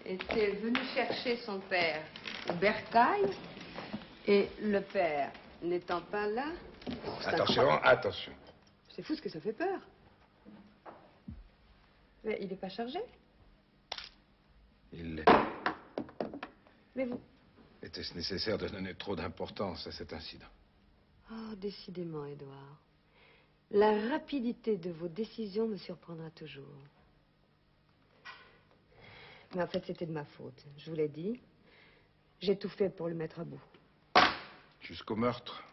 était venu chercher son père au bercail. Et le père n'étant pas là... c'est Attention, incroyable. attention. C'est fou ce que ça fait peur. Mais il n'est pas chargé? Il l'est. Mais vous... Était-ce nécessaire de donner trop d'importance à cet incident? Oh, décidément, Édouard. La rapidité de vos décisions me surprendra toujours. Mais en fait, c'était de ma faute. Je vous l'ai dit. J'ai tout fait pour le mettre à bout. Jusqu'au meurtre.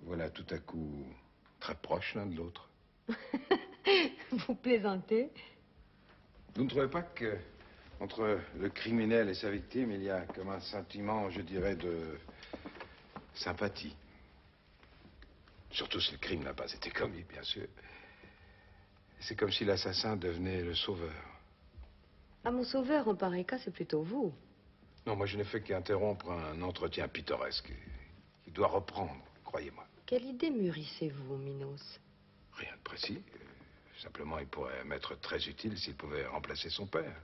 Voilà tout à coup très proches l'un de l'autre. Vous plaisantez? Vous ne trouvez pas que entre le criminel et sa victime, il y a comme un sentiment, je dirais, sympathie. Surtout si le crime n'a pas été commis, bien sûr. C'est comme si l'assassin devenait le sauveur. Ah, mon sauveur, en pareil cas, c'est plutôt vous. Non, moi je ne fais qu'interrompre un entretien pittoresque. Il doit reprendre, croyez-moi. Quelle idée mûrissez-vous, Minos? Rien de précis. Simplement, il pourrait m'être très utile s'il pouvait remplacer son père.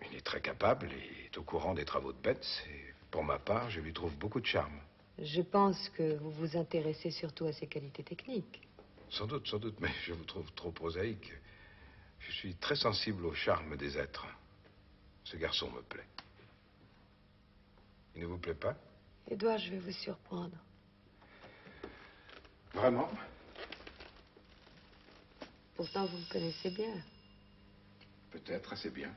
Il est très capable, il est au courant des travaux de Betts, et pour ma part, je lui trouve beaucoup de charme. Je pense que vous vous intéressez surtout à ses qualités techniques. Sans doute, mais je vous trouve trop prosaïque. Je suis très sensible au charme des êtres. Ce garçon me plaît. Il ne vous plaît pas? Édouard, je vais vous surprendre. Vraiment? Pourtant, vous me connaissez bien. Peut-être assez bien.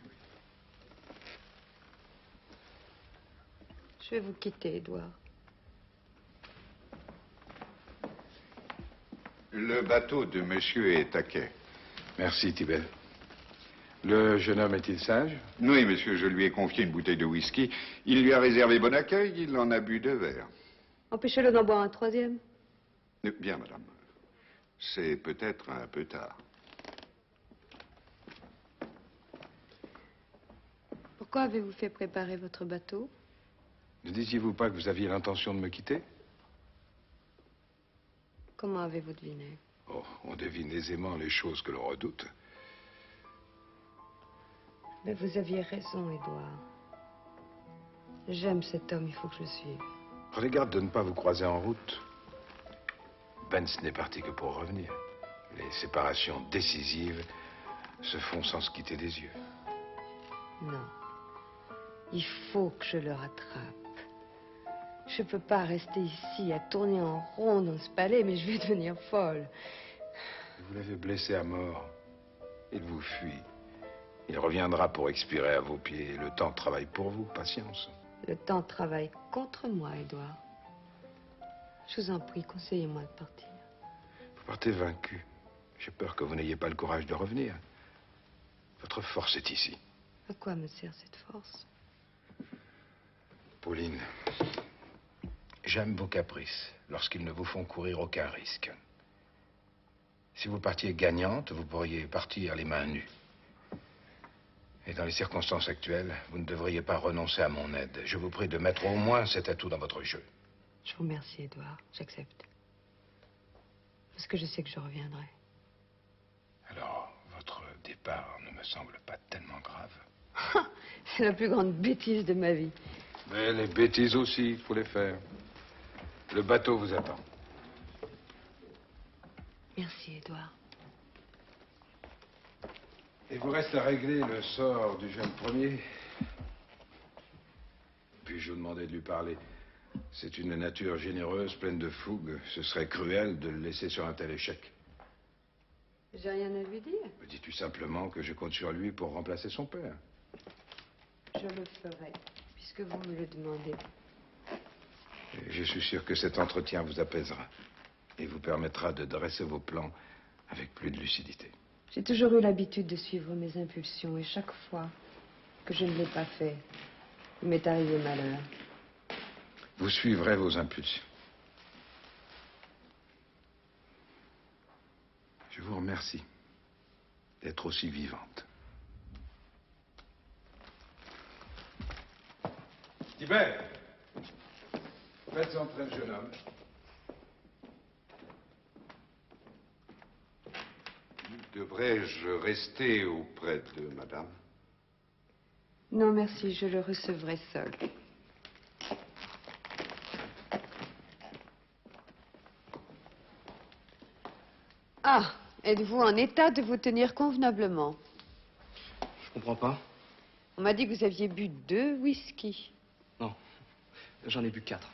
Je vais vous quitter, Édouard. Le bateau de monsieur est à quai. Merci, Tibet. Le jeune homme est-il sage? Oui, monsieur, je lui ai confié une bouteille de whisky. Il lui a réservé bon accueil, il en a bu 2 verres. Empêchez-le d'en boire un troisième. Bien, madame. C'est peut-être un peu tard. Pourquoi avez-vous fait préparer votre bateau? Ne disiez-vous pas que vous aviez l'intention de me quitter? Comment avez-vous deviné? Oh, on devine aisément les choses que l'on redoute. Mais vous aviez raison, Édouard. J'aime cet homme, il faut que je le suive. Prenez garde de ne pas vous croiser en route. Benz n'est parti que pour revenir. Les séparations décisives se font sans se quitter des yeux. Non. Il faut que je le rattrape. Je peux pas rester ici à tourner en rond dans ce palais, mais je vais devenir folle. Vous l'avez blessé à mort. Il vous fuit. Il reviendra pour expirer à vos pieds. Le temps travaille pour vous. Patience. Le temps travaille contre moi, Édouard. Je vous en prie, conseillez-moi de partir. Vous partez vaincu. J'ai peur que vous n'ayez pas le courage de revenir. Votre force est ici. À quoi me sert cette force? Pauline, j'aime vos caprices lorsqu'ils ne vous font courir aucun risque. Si vous partiez gagnante, vous pourriez partir les mains nues. Et dans les circonstances actuelles, vous ne devriez pas renoncer à mon aide. Je vous prie de mettre au moins cet atout dans votre jeu. Je vous remercie, Édouard. J'accepte. Parce que je sais que je reviendrai. Alors, votre départ ne me semble pas tellement grave. C'est la plus grande bêtise de ma vie. Mais les bêtises aussi, il faut les faire. Le bateau vous attend. Merci, Édouard. Il vous reste à régler le sort du jeune premier. Puis-je vous demander de lui parler? C'est une nature généreuse, pleine de fougue. Ce serait cruel de le laisser sur un tel échec. J'ai rien à lui dire. Me dis-tu simplement que je compte sur lui pour remplacer son père? Je le ferai, puisque vous me le demandez. Et je suis sûr que cet entretien vous apaisera et vous permettra de dresser vos plans avec plus de lucidité. J'ai toujours eu l'habitude de suivre mes impulsions, et chaque fois que je ne l'ai pas fait, il m'est arrivé malheur. Vous suivrez vos impulsions. Je vous remercie d'être aussi vivante. Tibet, faites entrer le jeune homme. Devrais-je rester auprès de madame? Non, merci, je le recevrai seul. Ah, êtes-vous en état de vous tenir convenablement? Je comprends pas. On m'a dit que vous aviez bu 2 whisky. Non, j'en ai bu 4.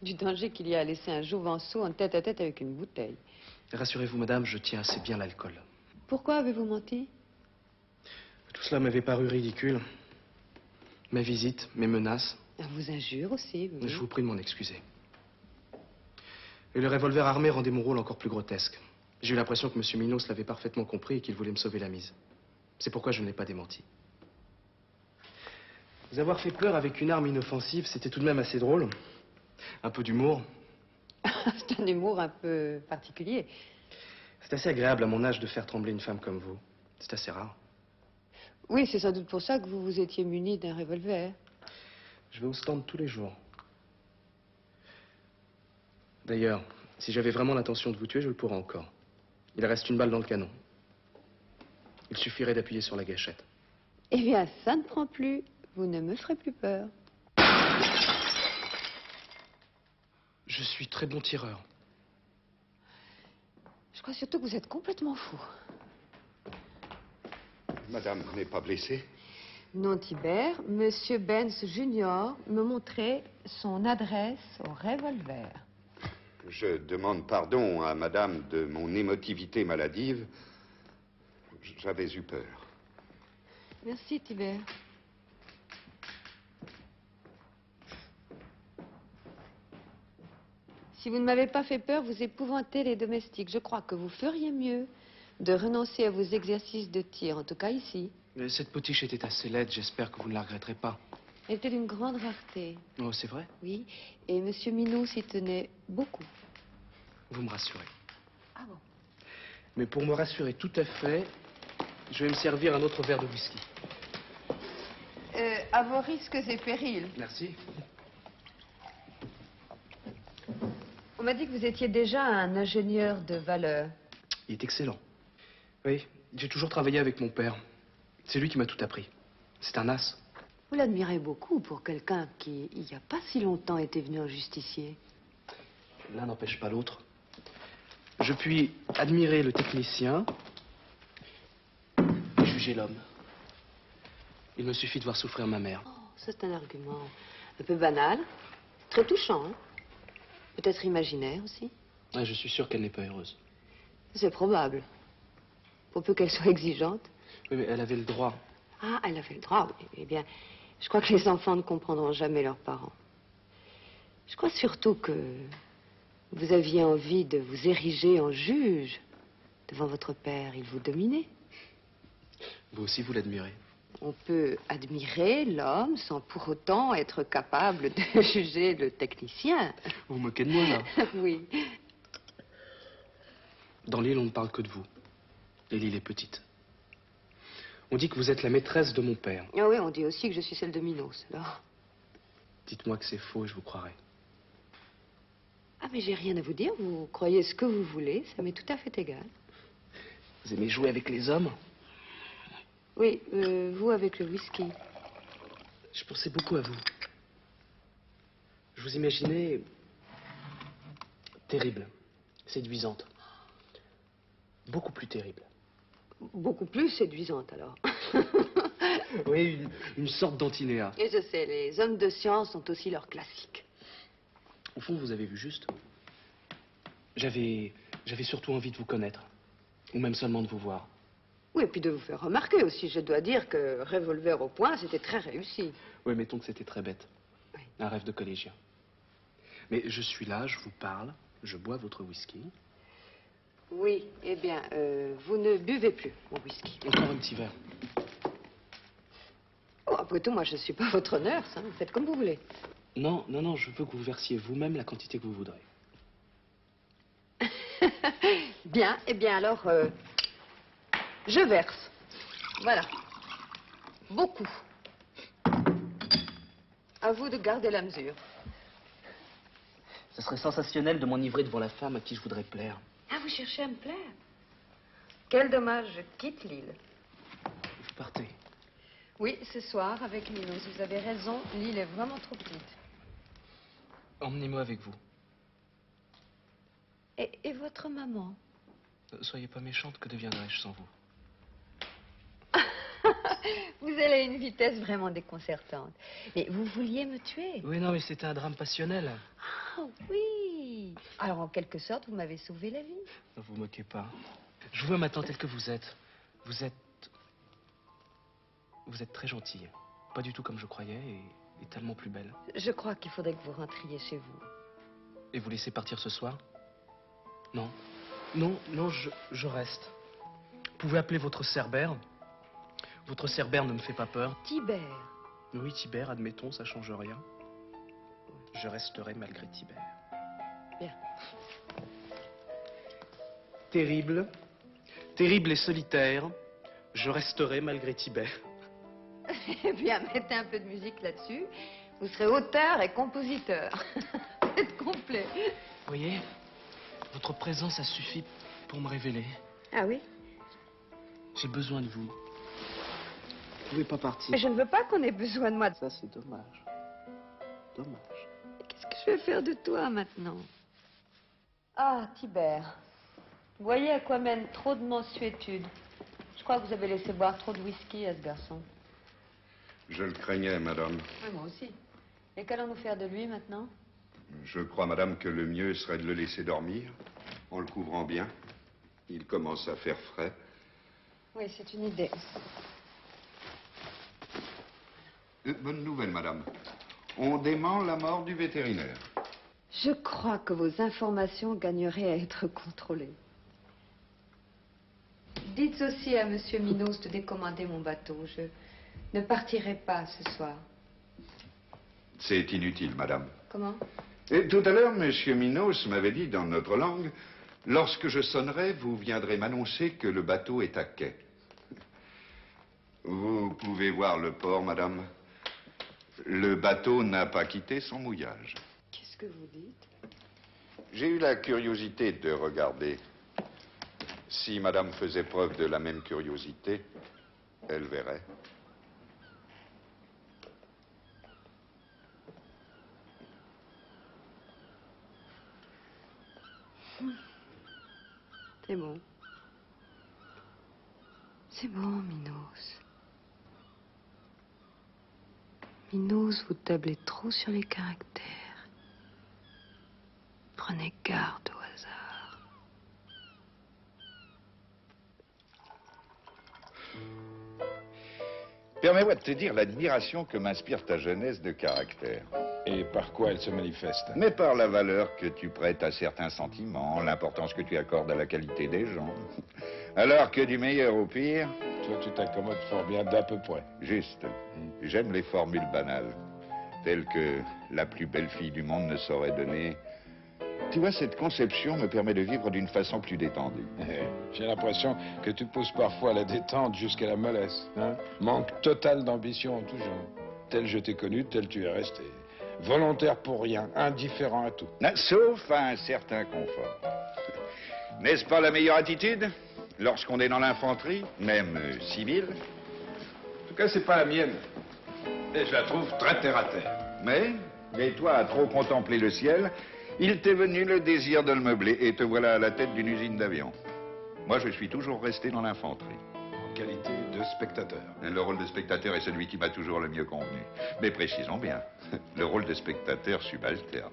Du danger qu'il y a à laisser un jouvenceau en tête-à-tête avec une bouteille. Rassurez-vous, madame, je tiens assez bien l'alcool. Pourquoi avez-vous menti? Tout cela m'avait paru ridicule. Mes visites, mes menaces. À vos injures aussi, oui. Je vous prie de m'en excuser. Et le revolver armé rendait mon rôle encore plus grotesque. J'ai eu l'impression que M. Minos l'avait parfaitement compris et qu'il voulait me sauver la mise. C'est pourquoi je ne l'ai pas démenti. Vous avoir fait peur avec une arme inoffensive, c'était tout de même assez drôle. Un peu d'humour. C'est un humour un peu particulier. C'est assez agréable à mon âge de faire trembler une femme comme vous. C'est assez rare. Oui, c'est sans doute pour ça que vous vous étiez muni d'un revolver. Je vais au stand tous les jours. D'ailleurs, si j'avais vraiment l'intention de vous tuer, je le pourrais encore. Il reste une balle dans le canon. Il suffirait d'appuyer sur la gâchette. Eh bien, ça ne prend plus. Vous ne me ferez plus peur. Je suis très bon tireur. Je crois surtout que vous êtes complètement fou. Madame n'est pas blessée? Non, Tibère, Monsieur Benz Junior me montrait son adresse au revolver. Je demande pardon à madame de mon émotivité maladive. J'avais eu peur. Merci, Tibère. Si vous ne m'avez pas fait peur, vous épouvantez les domestiques. Je crois que vous feriez mieux de renoncer à vos exercices de tir, en tout cas ici. Mais cette potiche était assez laide, j'espère que vous ne la regretterez pas. Elle était d'une grande rareté, Oh, c'est vrai? oui, et Monsieur Minou s'y tenait beaucoup. Vous me rassurez. Ah bon? Mais pour me rassurer tout à fait, je vais me servir un autre verre de whisky. À vos risques et périls. Merci. On m'a dit que vous étiez déjà un ingénieur de valeur. Il est excellent. Oui, j'ai toujours travaillé avec mon père. C'est lui qui m'a tout appris. C'est un as. Vous l'admirez beaucoup pour quelqu'un qui, il n'y a pas si longtemps, était venu en justicier. L'un n'empêche pas l'autre. Je puis admirer le technicien et juger l'homme. Il me suffit de voir souffrir ma mère. Oh, c'est un argument un peu banal, très touchant, hein? Peut-être imaginaire aussi. Ah, je suis sûr qu'elle n'est pas heureuse. C'est probable. Pour peu qu'elle soit exigeante. Oui, mais elle avait le droit. Ah, elle avait le droit, oui. Eh bien, je crois que les enfants ne comprendront jamais leurs parents. Je crois surtout que vous aviez envie de vous ériger en juge devant votre père. Il vous dominait. Vous aussi, vous l'admirez. On peut admirer l'homme sans pour autant être capable de juger le technicien. Vous vous moquez de moi, là. Oui. Dans l'île, on ne parle que de vous. Et l'île est petite. On dit que vous êtes la maîtresse de mon père. Ah oui, on dit aussi que je suis celle de Minos, alors. Dites-moi que c'est faux et je vous croirai. Ah, mais j'ai rien à vous dire. Vous croyez ce que vous voulez. Ça m'est tout à fait égal. Vous aimez jouer avec les hommes? Oui, vous avec le whisky. Je pensais beaucoup à vous. Je vous imaginais terrible, séduisante. Beaucoup plus terrible. Beaucoup plus séduisante, alors. Oui, une sorte d'Antinéa. Et je sais, les hommes de science ont aussi leurs classiques. Au fond, vous avez vu juste. J'avais surtout envie de vous connaître. Ou même seulement de vous voir. Oui, et puis de vous faire remarquer aussi. Je dois dire que Revolver au poing, c'était très réussi. Oui, mettons que c'était très bête. Oui. Un rêve de collégien. Mais je suis là, je vous parle, je bois votre whisky. Oui, eh bien, vous ne buvez plus mon whisky. Encore un petit verre. Oh, après tout, moi, je ne suis pas votre nurse. Hein. Vous faites comme vous voulez. Non, non, non, je veux que vous versiez vous-même la quantité que vous voudrez. Bien, eh bien, alors, je verse. Voilà. Beaucoup. À vous de garder la mesure. Ce serait sensationnel de m'enivrer devant la femme à qui je voudrais plaire. Ah, vous cherchez à me plaire? Quel dommage, je quitte l'île. Vous partez. Oui, ce soir, avec Minos. Vous avez raison, l'île est vraiment trop petite. Emmenez-moi avec vous. Et votre maman? Soyez pas méchante, que deviendrais-je sans vous? Vous allez à une vitesse vraiment déconcertante. Mais vous vouliez me tuer? Oui, non, mais c'était un drame passionnel. Ah oui. Alors, en quelque sorte, vous m'avez sauvé la vie. Ne vous moquez pas. Je vous vois maintenant telle que vous êtes. Vous êtes très gentille. Pas du tout comme je croyais et tellement plus belle. Je crois qu'il faudrait que vous rentriez chez vous. Et vous laissez partir ce soir? Non. Non, non, je reste. Vous pouvez appeler votre Cerbère. Votre Cerbère ne me fait pas peur. Tibère. Oui, Tibère, admettons, ça change rien. je resterai malgré Tibère. Bien. Terrible, terrible et solitaire, je resterai malgré Tibère. Eh bien, mettez un peu de musique là-dessus. Vous serez auteur et compositeur. C'est complet. Vous voyez, votre présence a suffi pour me révéler. Ah oui? J'ai besoin de vous. Vous pouvez pas partir. Mais je ne veux pas qu'on ait besoin de moi. Ça, c'est dommage. Dommage. Qu'est-ce que je vais faire de toi maintenant? Ah, Tibère. Vous voyez à quoi mène trop de mansuétude. Je crois que vous avez laissé boire trop de whisky à ce garçon. Je le craignais, madame. Oui, moi aussi. Et qu'allons-nous faire de lui maintenant? Je crois, madame, que le mieux serait de le laisser dormir, en le couvrant bien. Il commence à faire frais. Oui, c'est une idée. Bonne nouvelle, madame. On dément la mort du vétérinaire. Je crois que vos informations gagneraient à être contrôlées. Dites aussi à Monsieur Minos de décommander mon bateau. Je ne partirai pas ce soir. C'est inutile, madame. Comment? Et tout à l'heure, Monsieur Minos m'avait dit dans notre langue, lorsque je sonnerai, vous viendrez m'annoncer que le bateau est à quai. Vous pouvez voir le port, madame. Le bateau n'a pas quitté son mouillage. Qu'est-ce que vous dites? J'ai eu la curiosité de regarder. Si madame faisait preuve de la même curiosité, elle verrait. C'est bon. C'est bon, Minos. Minos, vous tablez trop sur les caractères. Prenez garde au hasard. Permets-moi de te dire l'admiration que m'inspire ta jeunesse de caractère. Et par quoi elle se manifeste? Mais par la valeur que tu prêtes à certains sentiments, l'importance que tu accordes à la qualité des gens. Alors que du meilleur au pire... Toi, tu t'accommodes fort bien d'à peu près. Juste. J'aime les formules banales, telles que la plus belle fille du monde ne saurait donner. Tu vois, cette conception me permet de vivre d'une façon plus détendue. J'ai l'impression que tu pousses parfois la détente jusqu'à la mollesse. Hein? Manque total d'ambition en tout genre. Tel je t'ai connu, tel tu es resté. Volontaire pour rien, indifférent à tout. Sauf à un certain confort. N'est-ce pas la meilleure attitude lorsqu'on est dans l'infanterie, même civile? En tout cas, c'est pas la mienne. Et je la trouve très terre à terre. Mais toi, à trop contempler le ciel, il t'est venu le désir de le meubler et te voilà à la tête d'une usine d'avions. Moi, je suis toujours resté dans l'infanterie. En qualité de spectateur. Le rôle de spectateur est celui qui m'a toujours le mieux convenu. Mais précisons bien, le rôle de spectateur subalterne.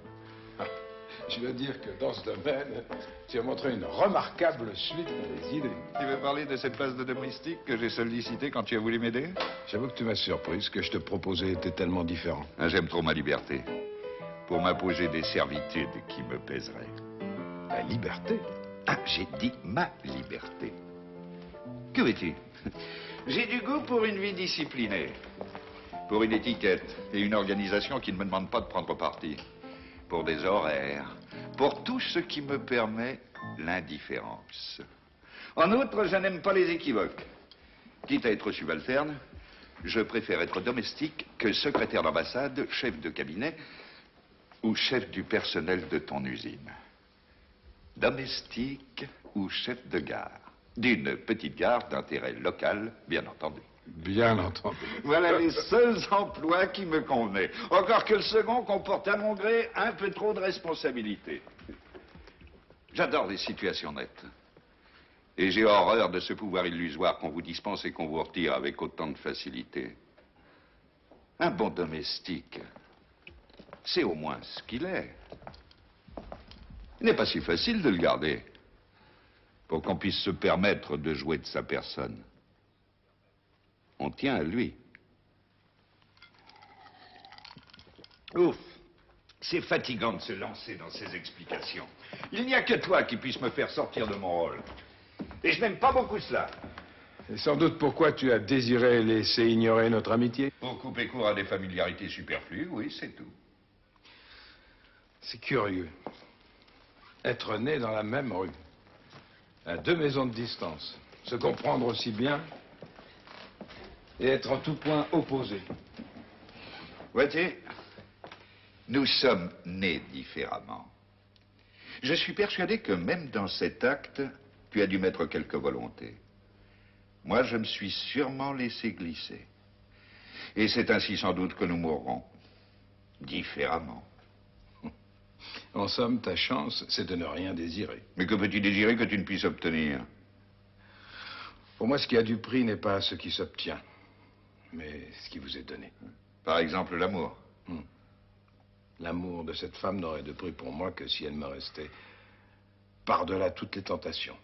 Je dois dire que dans ce domaine, tu as montré une remarquable suite dans les idées. Tu veux parler de cette place de domestique que j'ai sollicitée quand tu as voulu m'aider? J'avoue que tu m'as surpris. Ce que je te proposais était tellement différent. J'aime trop ma liberté pour m'imposer des servitudes qui me pèseraient. La liberté? Ah, j'ai dit ma liberté. Que veux-tu? J'ai du goût pour une vie disciplinée, pour une étiquette et une organisation qui ne me demande pas de prendre parti, pour des horaires, pour tout ce qui me permet l'indifférence. En outre, je n'aime pas les équivoques. Quitte à être subalterne, je préfère être domestique que secrétaire d'ambassade, chef de cabinet ou chef du personnel de ton usine. Domestique ou chef de gare. D'une petite gare d'intérêt local, bien entendu. Bien entendu. Voilà les seuls emplois qui me convenaient. Encore que le second comporte à mon gré un peu trop de responsabilités. J'adore les situations nettes. Et j'ai horreur de ce pouvoir illusoire qu'on vous dispense et qu'on vous retire avec autant de facilité. Un bon domestique, c'est au moins ce qu'il est. Il n'est pas si facile de le garder pour qu'on puisse se permettre de jouer de sa personne. On tient à lui. Ouf, c'est fatigant de se lancer dans ces explications. Il n'y a que toi qui puisse me faire sortir de mon rôle. Et je n'aime pas beaucoup cela. Et sans doute pourquoi tu as désiré laisser ignorer notre amitié. Pour couper court à des familiarités superflues, oui, c'est tout. C'est curieux. Être né dans la même rue, à 2 maisons de distance, se comprendre aussi bien et être en tout point opposés. Vois-tu, nous sommes nés différemment. Je suis persuadé que même dans cet acte, tu as dû mettre quelque volonté. Moi, je me suis sûrement laissé glisser. Et c'est ainsi sans doute que nous mourrons. Différemment. En somme, ta chance, c'est de ne rien désirer. Mais que peux-tu désirer que tu ne puisses obtenir? Pour moi, ce qui a du prix n'est pas ce qui s'obtient, mais ce qui vous est donné. Par exemple, l'amour. L'amour de cette femme n'aurait de prix pour moi que si elle me restait par-delà toutes les tentations,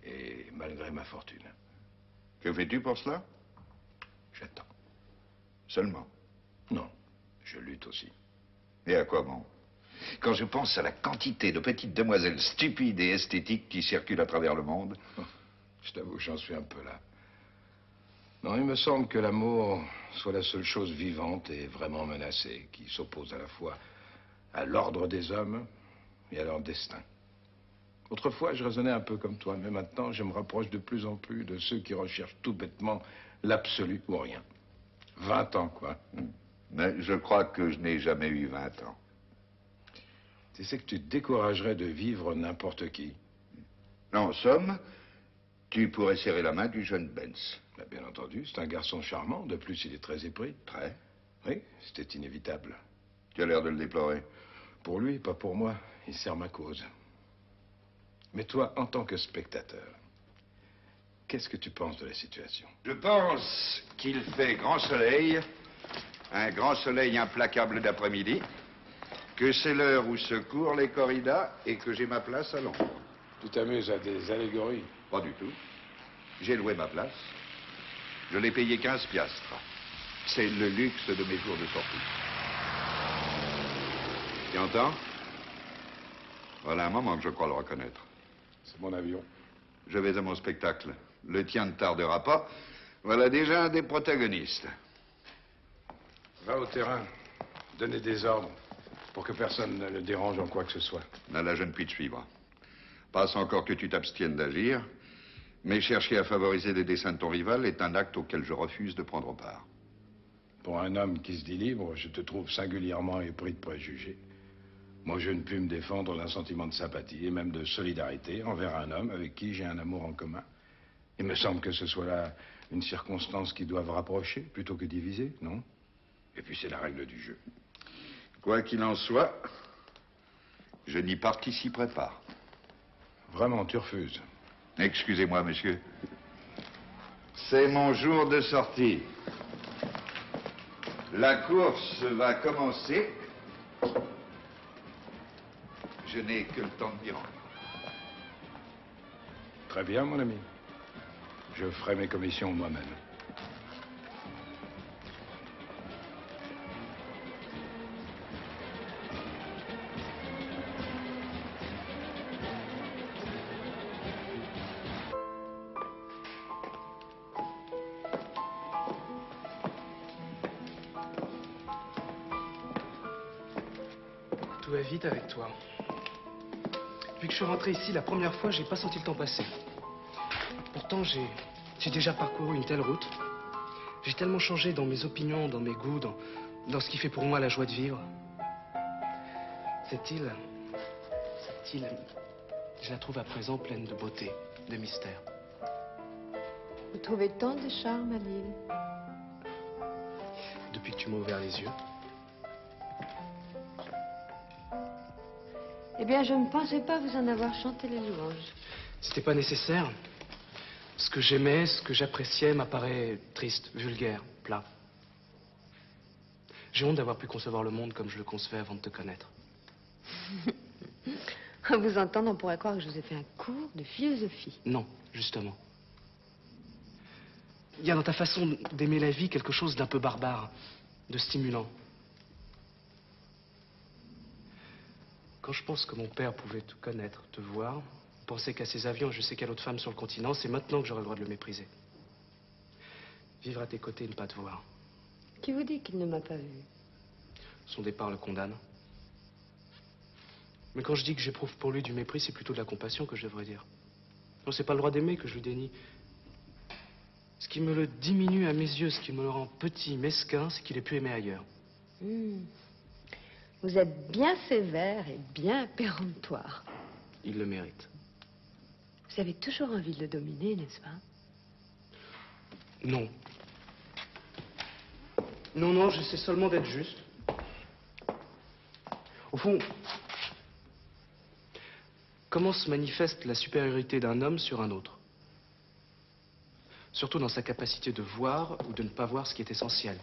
et malgré ma fortune. Que fais-tu pour cela? J'attends. Seulement. Non, je lutte aussi. Et à quoi bon? Quand je pense à la quantité de petites demoiselles stupides et esthétiques qui circulent à travers le monde. Je t'avoue, j'en suis un peu là. Non, il me semble que l'amour soit la seule chose vivante et vraiment menacée, qui s'oppose à la fois à l'ordre des hommes et à leur destin. Autrefois, je raisonnais un peu comme toi, mais maintenant, je me rapproche de plus en plus de ceux qui recherchent tout bêtement l'absolu ou rien. 20 ans, quoi. Mais je crois que je n'ai jamais eu 20 ans. Tu sais que tu te découragerais de vivre n'importe qui. En somme, tu pourrais serrer la main du jeune Benz. Bah, bien entendu, c'est un garçon charmant. De plus, il est très épris. Très. Oui, c'était inévitable. Tu as l'air de le déplorer. Pour lui, pas pour moi. Il sert ma cause. Mais toi, en tant que spectateur, qu'est-ce que tu penses de la situation? Je pense qu'il fait grand soleil, un grand soleil implacable d'après-midi, que c'est l'heure où se courent les corridas et que j'ai ma place à l'ombre. Tu t'amuses à des allégories? Pas du tout. J'ai loué ma place. Je l'ai payé 15 piastres. C'est le luxe de mes jours de sortie. Tu entends? Voilà un moment que je crois le reconnaître. C'est mon avion. Je vais à mon spectacle. Le tien ne tardera pas. Voilà déjà un des protagonistes. Va au terrain. Donnez des ordres pour que personne ne le dérange en quoi que ce soit. Là, je ne puis te suivre. Passe encore que tu t'abstiennes d'agir, mais chercher à favoriser les desseins de ton rival est un acte auquel je refuse de prendre part. Pour un homme qui se dit libre, je te trouve singulièrement épris de préjugés. Moi, je ne puis me défendre d'un sentiment de sympathie et même de solidarité envers un homme avec qui j'ai un amour en commun. Il me semble que ce soit là une circonstance qui doive rapprocher plutôt que diviser, non? Et puis c'est la règle du jeu. Quoi qu'il en soit, je n'y participerai pas. Vraiment, tu refuses? Excusez-moi, monsieur. C'est mon jour de sortie. La course va commencer. Je n'ai que le temps de m'y rendre. Très bien, mon ami. Je ferai mes commissions moi-même. Tout va vite avec toi. Depuis que je suis rentré ici, la première fois, j'ai pas senti le temps passer. Pourtant, j'ai déjà parcouru une telle route. J'ai tellement changé dans mes opinions, dans mes goûts, dans ce qui fait pour moi la joie de vivre. Cette île, je la trouve à présent pleine de beauté, de mystère. Vous trouvez tant de charme à l'île? Depuis que tu m'as ouvert les yeux. Eh bien, je ne pensais pas vous en avoir chanté les louanges. C'était pas nécessaire. Ce que j'aimais, ce que j'appréciais m'apparaît triste, vulgaire, plat. J'ai honte d'avoir pu concevoir le monde comme je le concevais avant de te connaître. À vous entendre, on pourrait croire que je vous ai fait un cours de philosophie. Non, justement. Il y a dans ta façon d'aimer la vie quelque chose d'un peu barbare, de stimulant. Quand je pense que mon père pouvait te connaître, te voir, penser qu'à ses avions, je sais quelle autre femme sur le continent, c'est maintenant que j'aurais le droit de le mépriser. Vivre à tes côtés et ne pas te voir. Qui vous dit qu'il ne m'a pas vu? Son départ le condamne. Mais quand je dis que j'éprouve pour lui du mépris, c'est plutôt de la compassion que je devrais dire. Non, c'est pas le droit d'aimer que je lui dénie. Ce qui me le diminue à mes yeux, ce qui me le rend petit, mesquin, c'est qu'il ait pu aimer ailleurs. Vous êtes bien sévère et bien péremptoire. Il le mérite. Vous avez toujours envie de le dominer, n'est-ce pas? Non. Non, non, j'essaie seulement d'être juste. Au fond, comment se manifeste la supériorité d'un homme sur un autre? Surtout dans sa capacité de voir ou de ne pas voir ce qui est essentiel.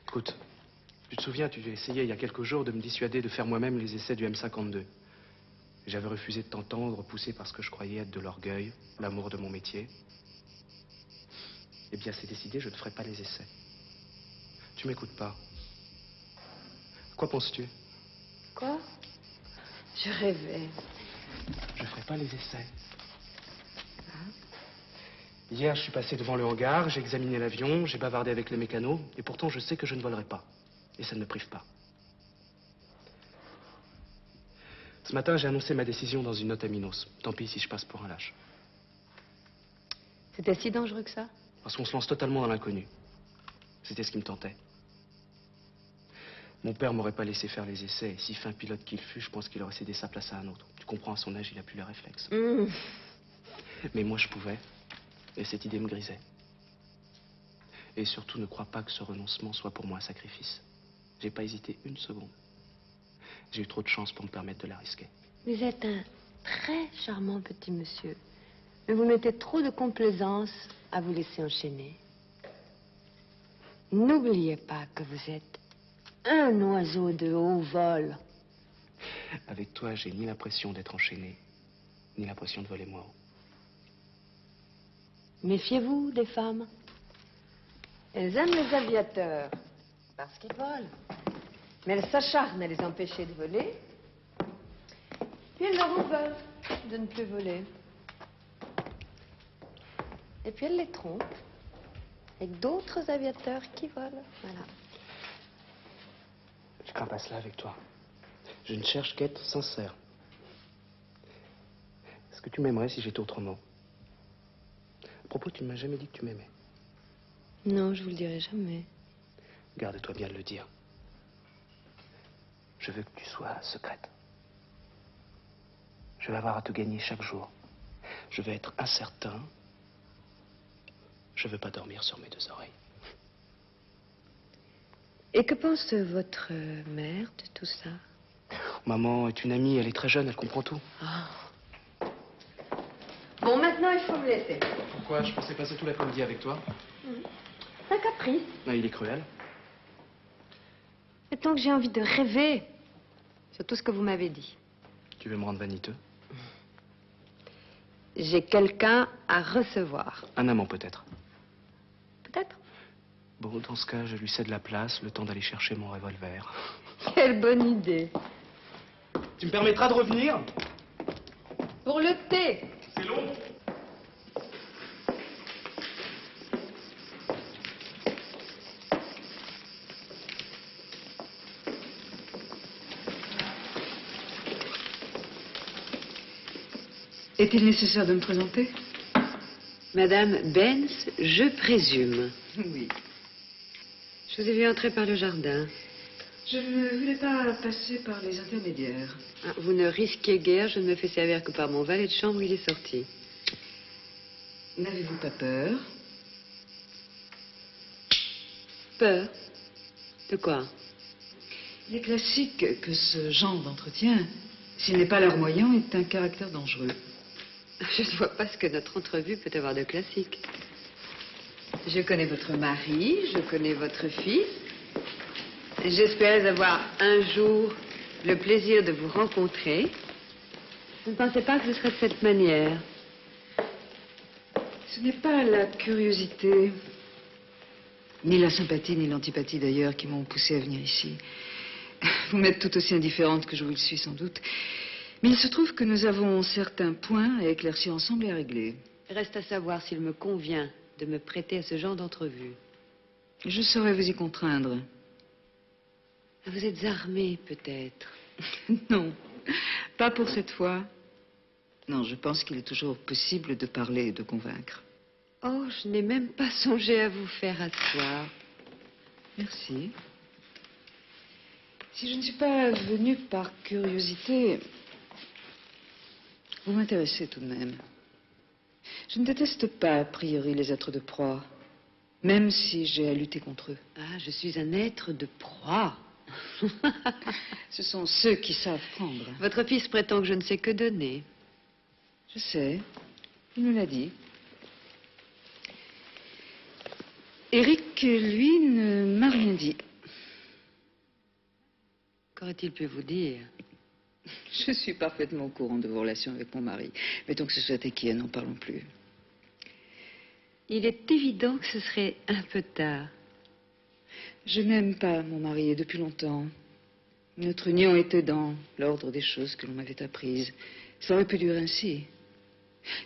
Écoute, tu te souviens, tu as essayé il y a quelques jours de me dissuader de faire moi-même les essais du M52. J'avais refusé de t'entendre, poussé par ce que je croyais être de l'orgueil, l'amour de mon métier. Eh bien, c'est décidé, je ne ferai pas les essais. Tu m'écoutes pas. Quoi penses-tu? Quoi? Je rêvais. Je ferai pas les essais. Hier, je suis passé devant le hangar, j'ai examiné l'avion, j'ai bavardé avec les mécanos, et pourtant je sais que je ne volerai pas. Et ça ne me prive pas. Ce matin, j'ai annoncé ma décision dans une note à Minos. Tant pis si je passe pour un lâche. C'était si dangereux que ça? Parce qu'on se lance totalement dans l'inconnu. C'était ce qui me tentait. Mon père m'aurait pas laissé faire les essais, et si fin pilote qu'il fût, je pense qu'il aurait cédé sa place à un autre. Tu comprends, à son âge, il a plus les réflexes. Mais moi, je pouvais. Et cette idée me grisait. Et surtout, ne crois pas que ce renoncement soit pour moi un sacrifice. J'ai pas hésité une seconde. J'ai eu trop de chance pour me permettre de la risquer. Vous êtes un très charmant petit monsieur. Mais vous mettez trop de complaisance à vous laisser enchaîner. N'oubliez pas que vous êtes un oiseau de haut vol. Avec toi, j'ai ni l'impression d'être enchaîné, ni l'impression de voler moi haut. Méfiez-vous des femmes. Elles aiment les aviateurs parce qu'ils volent. Mais elles s'acharnent à les empêcher de voler. Puis elles leur en veulent de ne plus voler. Et puis elles les trompent avec d'autres aviateurs qui volent. Voilà. Je crains pas cela avec toi. Je ne cherche qu'être sincère. Est-ce que tu m'aimerais si j'étais autrement? À propos, tu ne m'as jamais dit que tu m'aimais. Non, je vous le dirai jamais. Garde-toi bien de le dire. Je veux que tu sois secrète. Je vais avoir à te gagner chaque jour. Je vais être incertain. Je veux pas dormir sur mes deux oreilles. Et que pense votre mère de tout ça? Maman est une amie, elle est très jeune, elle comprend tout. Bon, maintenant, il faut me laisser. Pourquoi? Je pensais passer tout l'après-midi avec toi. C'est un caprice. Non, il est cruel. Maintenant que j'ai envie de rêver sur tout ce que vous m'avez dit. Tu veux me rendre vaniteux? J'ai quelqu'un à recevoir. Un amant peut-être. Peut-être. Bon, dans ce cas, je lui cède la place, le temps d'aller chercher mon revolver. Quelle bonne idée. Tu me permettras de revenir? Pour le thé. C'est long. Est-il nécessaire de me présenter? Madame Benz, je présume. Oui. Je vous ai vu entrer par le jardin. Je ne voulais pas passer par les intermédiaires. Ah, vous ne risquiez guère, je ne me fais servir que par mon valet de chambre, il est sorti. N'avez-vous pas peur? Peur? De quoi? Il est classique que ce genre d'entretien, s'il n'est pas larmoyant, est un caractère dangereux. Je ne vois pas ce que notre entrevue peut avoir de classique. Je connais votre mari, je connais votre fils. J'espérais avoir un jour le plaisir de vous rencontrer. Je ne pensais pas que ce serait de cette manière. Ce n'est pas la curiosité, ni la sympathie, ni l'antipathie d'ailleurs, qui m'ont poussé à venir ici. Vous m'êtes tout aussi indifférente que je vous le suis sans doute. Mais il se trouve que nous avons certains points à éclaircir ensemble et à régler. Reste à savoir s'il me convient de me prêter à ce genre d'entrevue. Je saurais vous y contraindre. Vous êtes armé, peut-être. Non, pas pour cette fois. Non, je pense qu'il est toujours possible de parler et de convaincre. Oh, je n'ai même pas songé à vous faire asseoir. Merci. Si je ne suis pas venue par curiosité, vous m'intéressez tout de même. Je ne déteste pas, a priori, les êtres de proie, même si j'ai à lutter contre eux. Ah, je suis un être de proie. Ce sont ceux qui savent prendre. Votre fils prétend que je ne sais que donner. Je sais, il me l'a dit. Eric, lui, ne m'a rien dit. Qu'aurait-il pu vous dire? Je suis parfaitement au courant de vos relations avec mon mari. Mettons que ce soit Équier, n'en parlons plus. Il est évident que ce serait un peu tard. Je n'aime pas mon mari, et depuis longtemps. Notre union était dans l'ordre des choses que l'on m'avait apprises. Ça aurait pu durer ainsi.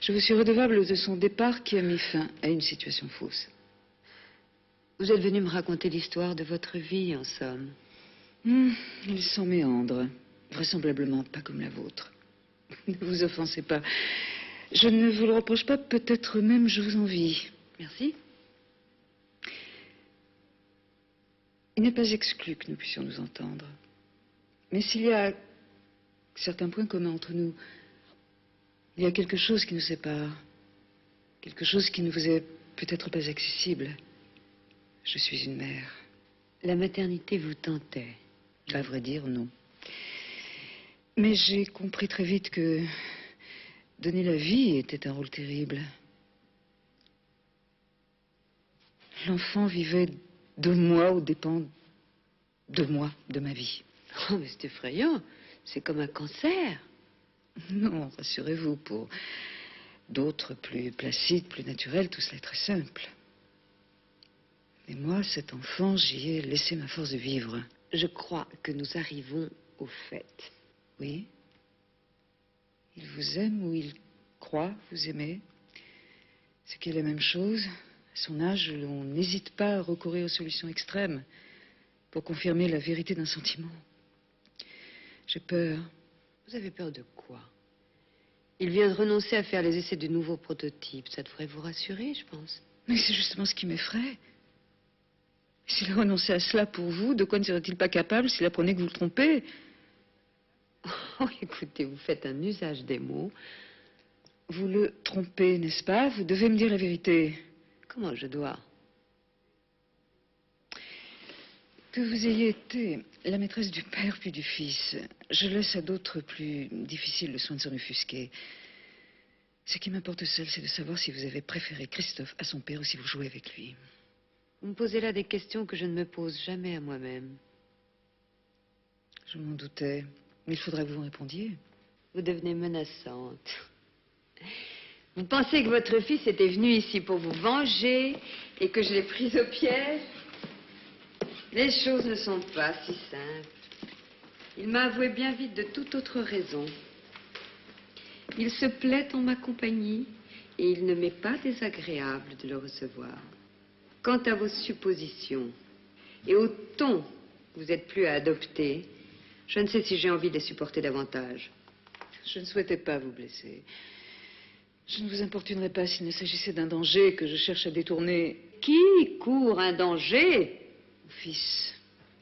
Je vous suis redevable de son départ qui a mis fin à une situation fausse. Vous êtes venu me raconter l'histoire de votre vie, en somme. Il s'en méandre. Vraisemblablement pas comme la vôtre. Ne vous offensez pas. Je ne vous le reproche pas, peut-être même je vous envie. Merci. Il n'est pas exclu que nous puissions nous entendre. Mais s'il y a certains points communs entre nous, il y a quelque chose qui nous sépare. Quelque chose qui ne vous est peut-être pas accessible. Je suis une mère. La maternité vous tentait? À vrai dire, non. Mais j'ai compris très vite que donner la vie était un rôle terrible. L'enfant vivait de moi aux dépens de moi, de ma vie. Oh, mais c'est effrayant. C'est comme un cancer. Non, rassurez-vous, pour d'autres plus placides, plus naturels, tout cela est très simple. Mais moi, cet enfant, j'y ai laissé ma force de vivre. Je crois que nous arrivons au fait. Oui. Il vous aime ou il croit vous aimer. Ce qui est la même chose. À son âge, on n'hésite pas à recourir aux solutions extrêmes pour confirmer la vérité d'un sentiment. J'ai peur. Vous avez peur de quoi? Il vient de renoncer à faire les essais de nouveaux prototypes. Ça devrait vous rassurer, je pense. Mais c'est justement ce qui m'effraie. S'il renonçait à cela pour vous, de quoi ne serait-il pas capable s'il apprenait que vous le trompez? Oh, écoutez, vous faites un usage des mots. Vous le trompez, n'est-ce pas? Vous devez me dire la vérité. Comment je dois? Que vous ayez été la maîtresse du père puis du fils, je laisse à d'autres plus difficiles le soin de s'en offusquer. Ce qui m'importe seul, c'est de savoir si vous avez préféré Christophe à son père ou si vous jouez avec lui. Vous me posez là des questions que je ne me pose jamais à moi-même. Je m'en doutais, mais il faudrait que vous me répondiez. Vous devenez menaçante. Vous pensez que votre fils était venu ici pour vous venger et que je l'ai pris au piège? Les choses ne sont pas si simples. Il m'a avoué bien vite de toute autre raison. Il se plaît en ma compagnie et il ne m'est pas désagréable de le recevoir. Quant à vos suppositions et au ton que vous êtes plus à adopter, je ne sais si j'ai envie de les supporter davantage. Je ne souhaitais pas vous blesser. Je ne vous importunerai pas s'il ne s'agissait d'un danger que je cherche à détourner. Qui court un danger? Mon fils.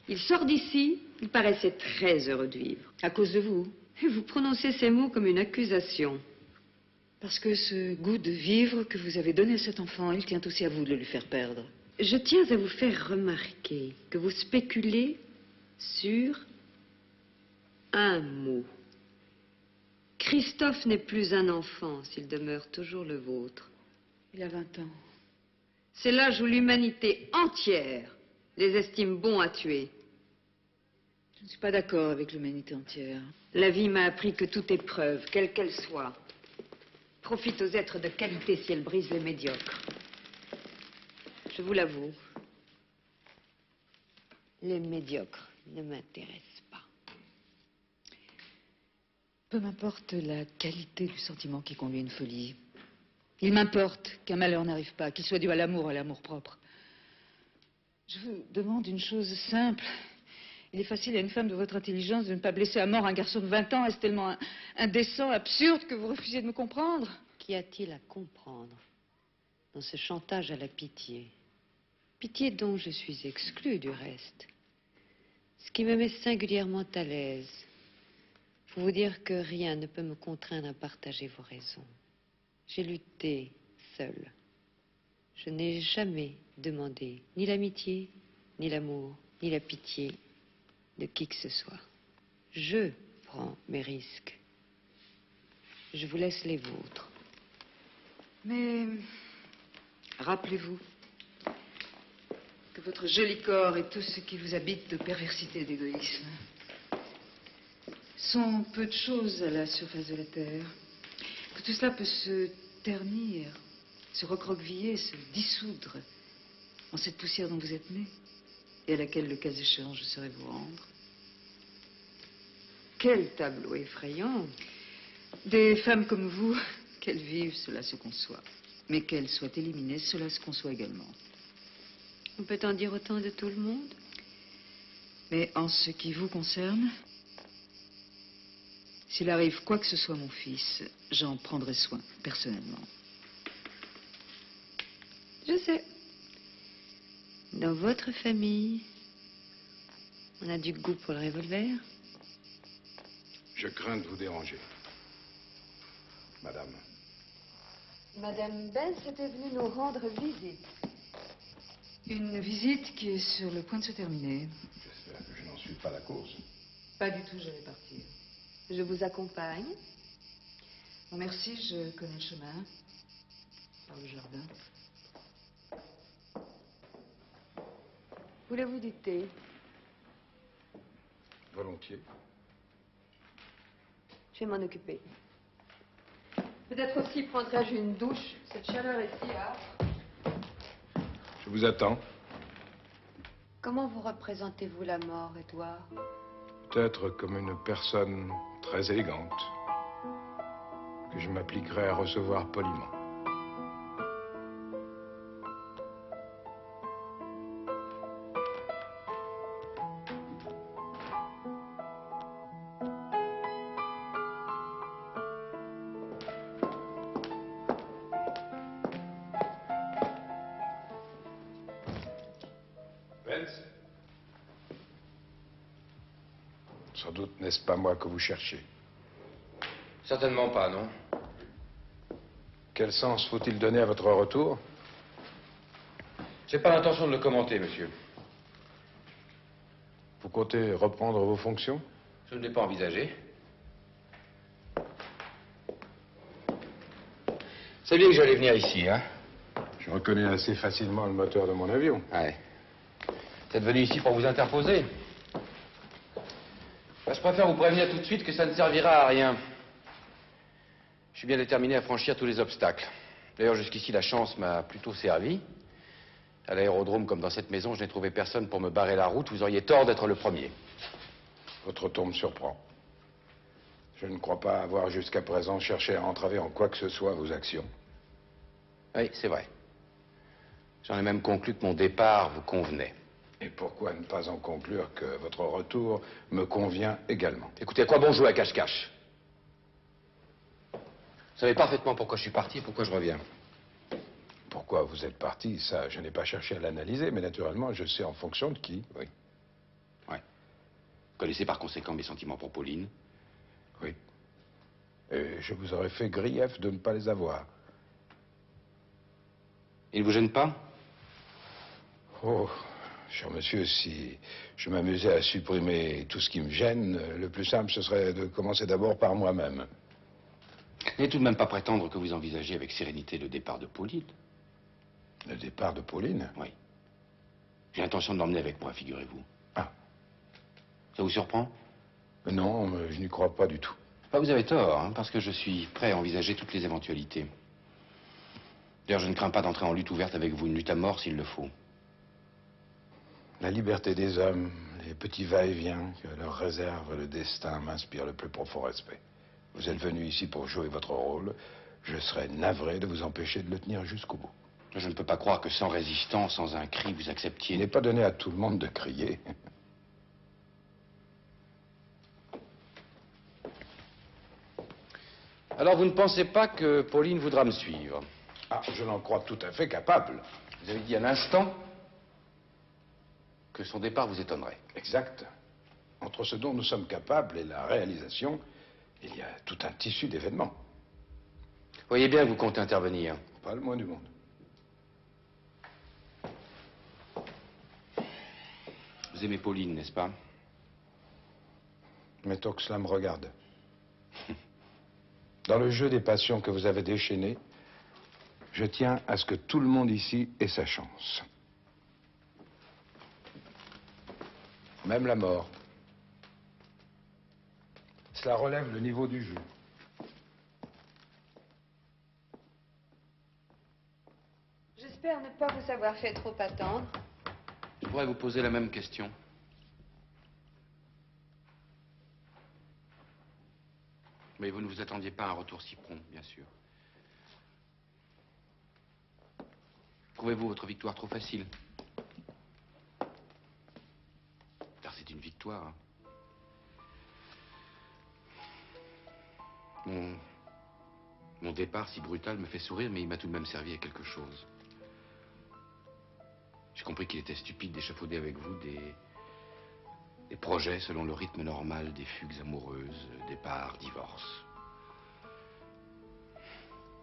Il sort d'ici, il paraissait très heureux de vivre. À cause de vous. Et vous prononcez ces mots comme une accusation. Parce que ce goût de vivre que vous avez donné à cet enfant, il tient aussi à vous de le lui faire perdre. Je tiens à vous faire remarquer que vous spéculez sur un mot. Christophe n'est plus un enfant s'il demeure toujours le vôtre. Il a 20 ans. C'est l'âge où l'humanité entière les estime bons à tuer. Je ne suis pas d'accord avec l'humanité entière. La vie m'a appris que toute épreuve, quelle qu'elle soit, profite aux êtres de qualité si elle brise les médiocres. Je vous l'avoue, les médiocres ne m'intéressent pas. Peu m'importe la qualité du sentiment qui conduit à une folie. Il m'importe qu'un malheur n'arrive pas, qu'il soit dû à l'amour propre. Je vous demande une chose simple Il est facile à une femme de votre intelligence de ne pas blesser à mort un garçon de 20 ans. Est-ce tellement indécent, absurde que vous refusez de me comprendre? Qu'y a-t-il à comprendre dans ce chantage à la pitié? Pitié dont je suis exclue, du reste. Ce qui me met singulièrement à l'aise. Faut vous dire que rien ne peut me contraindre à partager vos raisons. J'ai lutté seule. Je n'ai jamais demandé ni l'amitié, ni l'amour, ni la pitié de qui que ce soit. Je prends mes risques. Je vous laisse les vôtres. Mais rappelez-vous que votre joli corps et tout ce qui vous habite de perversité et d'égoïsme sont peu de choses à la surface de la Terre. Que tout cela peut se ternir, se recroqueviller, se dissoudre en cette poussière dont vous êtes né et à laquelle, le cas échéant, je saurais vous rendre. Quel tableau effrayant! Des femmes comme vous, qu'elles vivent, cela se conçoit. Mais qu'elles soient éliminées, cela se conçoit également. On peut en dire autant de tout le monde? Mais en ce qui vous concerne, s'il arrive quoi que ce soit à mon fils, j'en prendrai soin, personnellement. Je sais. Dans votre famille, on a du goût pour le revolver. Je crains de vous déranger. Madame. Madame Benz était venue nous rendre visite. Une visite qui est sur le point de se terminer. J'espère que je n'en suis pas la cause. Pas du tout, je vais partir. Je vous accompagne. Non, merci, je connais le chemin. Par le jardin. Voulez-vous du thé? Volontiers. Je vais m'en occuper. Peut-être aussi prendrai-je une douche. Cette chaleur est si âpre. Je vous attends. Comment vous représentez-vous la mort, Édouard? Peut-être comme une personne très élégante que je m'appliquerai à recevoir poliment. Sans doute n'est-ce pas moi que vous cherchez. Certainement pas, non. Quel sens faut-il donner à votre retour? J'ai pas l'intention de le commenter, monsieur. Vous comptez reprendre vos fonctions? Je ne l'ai pas envisagé. C'est bien que j'allais venir ici, hein? Je reconnais assez facilement le moteur de mon avion. Ouais. Vous êtes venu ici pour vous interposer? Ben, je préfère vous prévenir tout de suite que ça ne servira à rien. Je suis bien déterminé à franchir tous les obstacles. D'ailleurs, jusqu'ici, la chance m'a plutôt servi. À l'aérodrome, comme dans cette maison, je n'ai trouvé personne pour me barrer la route. Vous auriez tort d'être le premier. Votre ton me surprend. Je ne crois pas avoir jusqu'à présent cherché à entraver en quoi que ce soit vos actions. Oui, c'est vrai. J'en ai même conclu que mon départ vous convenait. Et pourquoi ne pas en conclure que votre retour me convient également? Écoutez, à quoi bon jouer à cache-cache? Vous savez parfaitement pourquoi je suis parti et pourquoi je reviens. Pourquoi vous êtes parti, ça, je n'ai pas cherché à l'analyser, mais naturellement, je sais en fonction de qui. Oui. Ouais. Vous connaissez par conséquent mes sentiments pour Pauline? Oui. Et je vous aurais fait grief de ne pas les avoir. Il ne vous gêne pas? Oh, cher monsieur, si je m'amusais à supprimer tout ce qui me gêne, le plus simple, ce serait de commencer d'abord par moi-même. N'allez tout de même pas prétendre que vous envisagez avec sérénité le départ de Pauline? Le départ de Pauline? Oui. J'ai l'intention de l'emmener avec moi, figurez-vous. Ah. Ça vous surprend? Non, je n'y crois pas du tout. Ah, vous avez tort, hein, parce que je suis prêt à envisager toutes les éventualités. D'ailleurs, je ne crains pas d'entrer en lutte ouverte avec vous, une lutte à mort s'il le faut. La liberté des hommes, les petits va-et-vient que leur réserve le destin m'inspirent le plus profond respect. Vous êtes venu ici pour jouer votre rôle. Je serais navré de vous empêcher de le tenir jusqu'au bout. Je ne peux pas croire que sans résistance, sans un cri, vous Il acceptiez... n'est pas donné à tout le monde de crier. Alors vous ne pensez pas que Pauline voudra me suivre? Ah, je l'en crois tout à fait capable. Vous avez dit à l'instant que son départ vous étonnerait. Exact. Entre ce dont nous sommes capables et la réalisation, il y a tout un tissu d'événements. Voyez bien que vous comptez intervenir. Pas le moins du monde. Vous aimez Pauline, n'est-ce pas? Mettons que cela me regarde. Dans le jeu des passions que vous avez déchaînées, je tiens à ce que tout le monde ici ait sa chance. Même la mort. Cela relève le niveau du jeu. J'espère ne pas vous avoir fait trop attendre. Je pourrais vous poser la même question. Mais vous ne vous attendiez pas à un retour si prompt, bien sûr. Trouvez-vous votre victoire trop facile? Car c'est une victoire. Hein. Mon départ si brutal me fait sourire, mais il m'a tout de même servi à quelque chose. J'ai compris qu'il était stupide d'échafauder avec vous des projets selon le rythme normal des fugues amoureuses, départs, divorces.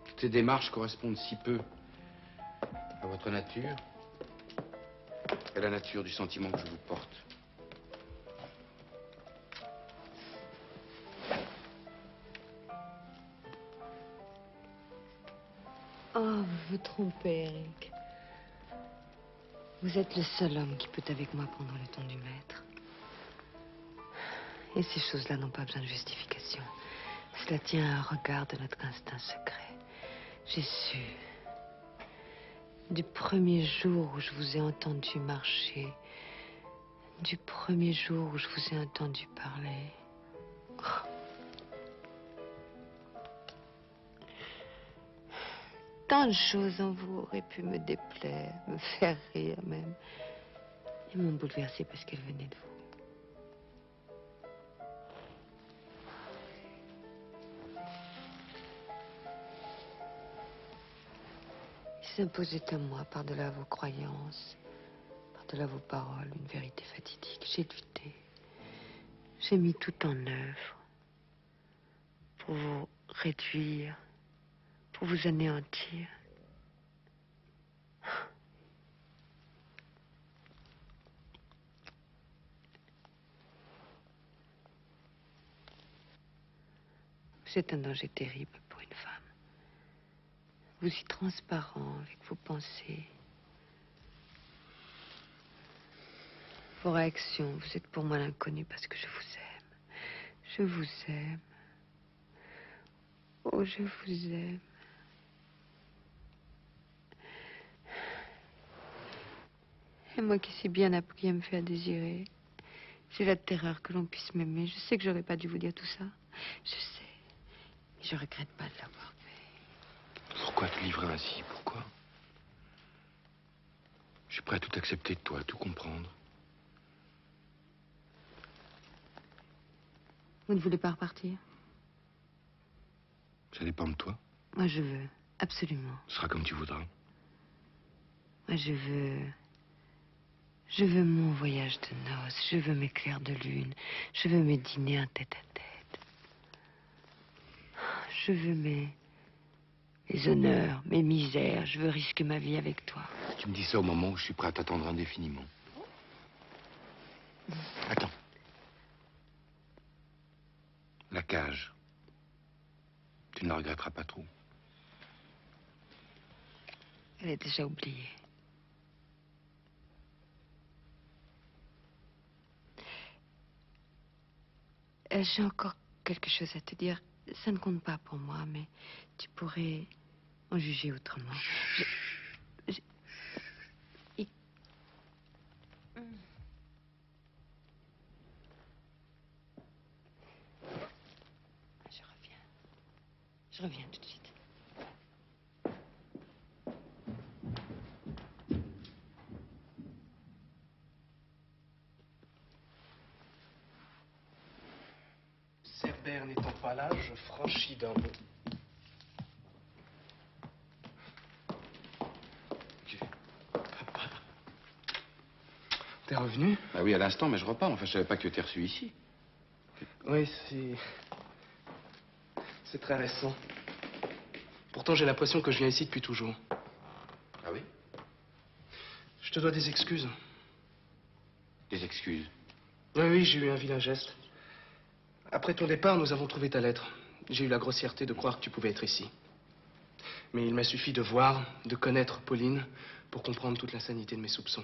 Toutes ces démarches correspondent si peu à votre nature et à la nature du sentiment que je vous porte. Oh, vous vous trompez, Eric. Vous êtes le seul homme qui peut avec moi prendre le ton du maître. Et ces choses-là n'ont pas besoin de justification. Cela tient à un regard de notre instinct secret. J'ai su, du premier jour où je vous ai entendu marcher, du premier jour où je vous ai entendu parler. Oh. Tant de choses en vous auraient pu me déplaire, me faire rire même. Et m'ont bouleversée parce qu'elles venaient de vous. Il s'imposait à moi, par-delà vos croyances, par-delà vos paroles, une vérité fatidique. J'ai lutté. J'ai mis tout en œuvre pour vous réduire, pour vous anéantir. C'est un danger terrible pour une femme. Vous y transparent avec vos pensées, vos réactions. Vous êtes pour moi l'inconnu parce que je vous aime. Je vous aime. Oh, je vous aime. Et moi qui sais bien appris à me faire désirer, j'ai la terreur que l'on puisse m'aimer. Je sais que j'aurais pas dû vous dire tout ça. Je sais. Mais je regrette pas de l'avoir fait. Pourquoi te livrer ainsi? Pourquoi? Je suis prêt à tout accepter de toi, à tout comprendre. Vous ne voulez pas repartir? Ça dépend de toi. Moi, je veux. Absolument. Ce sera comme tu voudras. Moi, je veux mon voyage de noces. Je veux mes clairs de lune. Je veux mes dîners en tête-à-tête. Je veux mes honneurs, mes misères. Je veux risquer ma vie avec toi. Tu me dis ça au moment où je suis prêt à t'attendre indéfiniment. Attends. La cage. Tu ne la regretteras pas trop. Elle est déjà oubliée. J'ai encore quelque chose à te dire. Ça ne compte pas pour moi, mais tu pourrais en juger autrement. Je- I- Je reviens. Je reviens tout de suite. Cerbère n'étant pas là, je franchis d'un bond T'es revenu? Ah oui, à l'instant, mais je repars. Enfin, je savais pas que tu étais reçu ici. Oui, c'est très récent. Pourtant, j'ai l'impression que je viens ici depuis toujours. Ah oui? Je te dois des excuses. Des excuses. Oui, j'ai eu un vilain geste. Après ton départ, nous avons trouvé ta lettre. J'ai eu la grossièreté de croire que tu pouvais être ici. Mais il m'a suffi de voir, de connaître Pauline pour comprendre toute l'insanité de mes soupçons.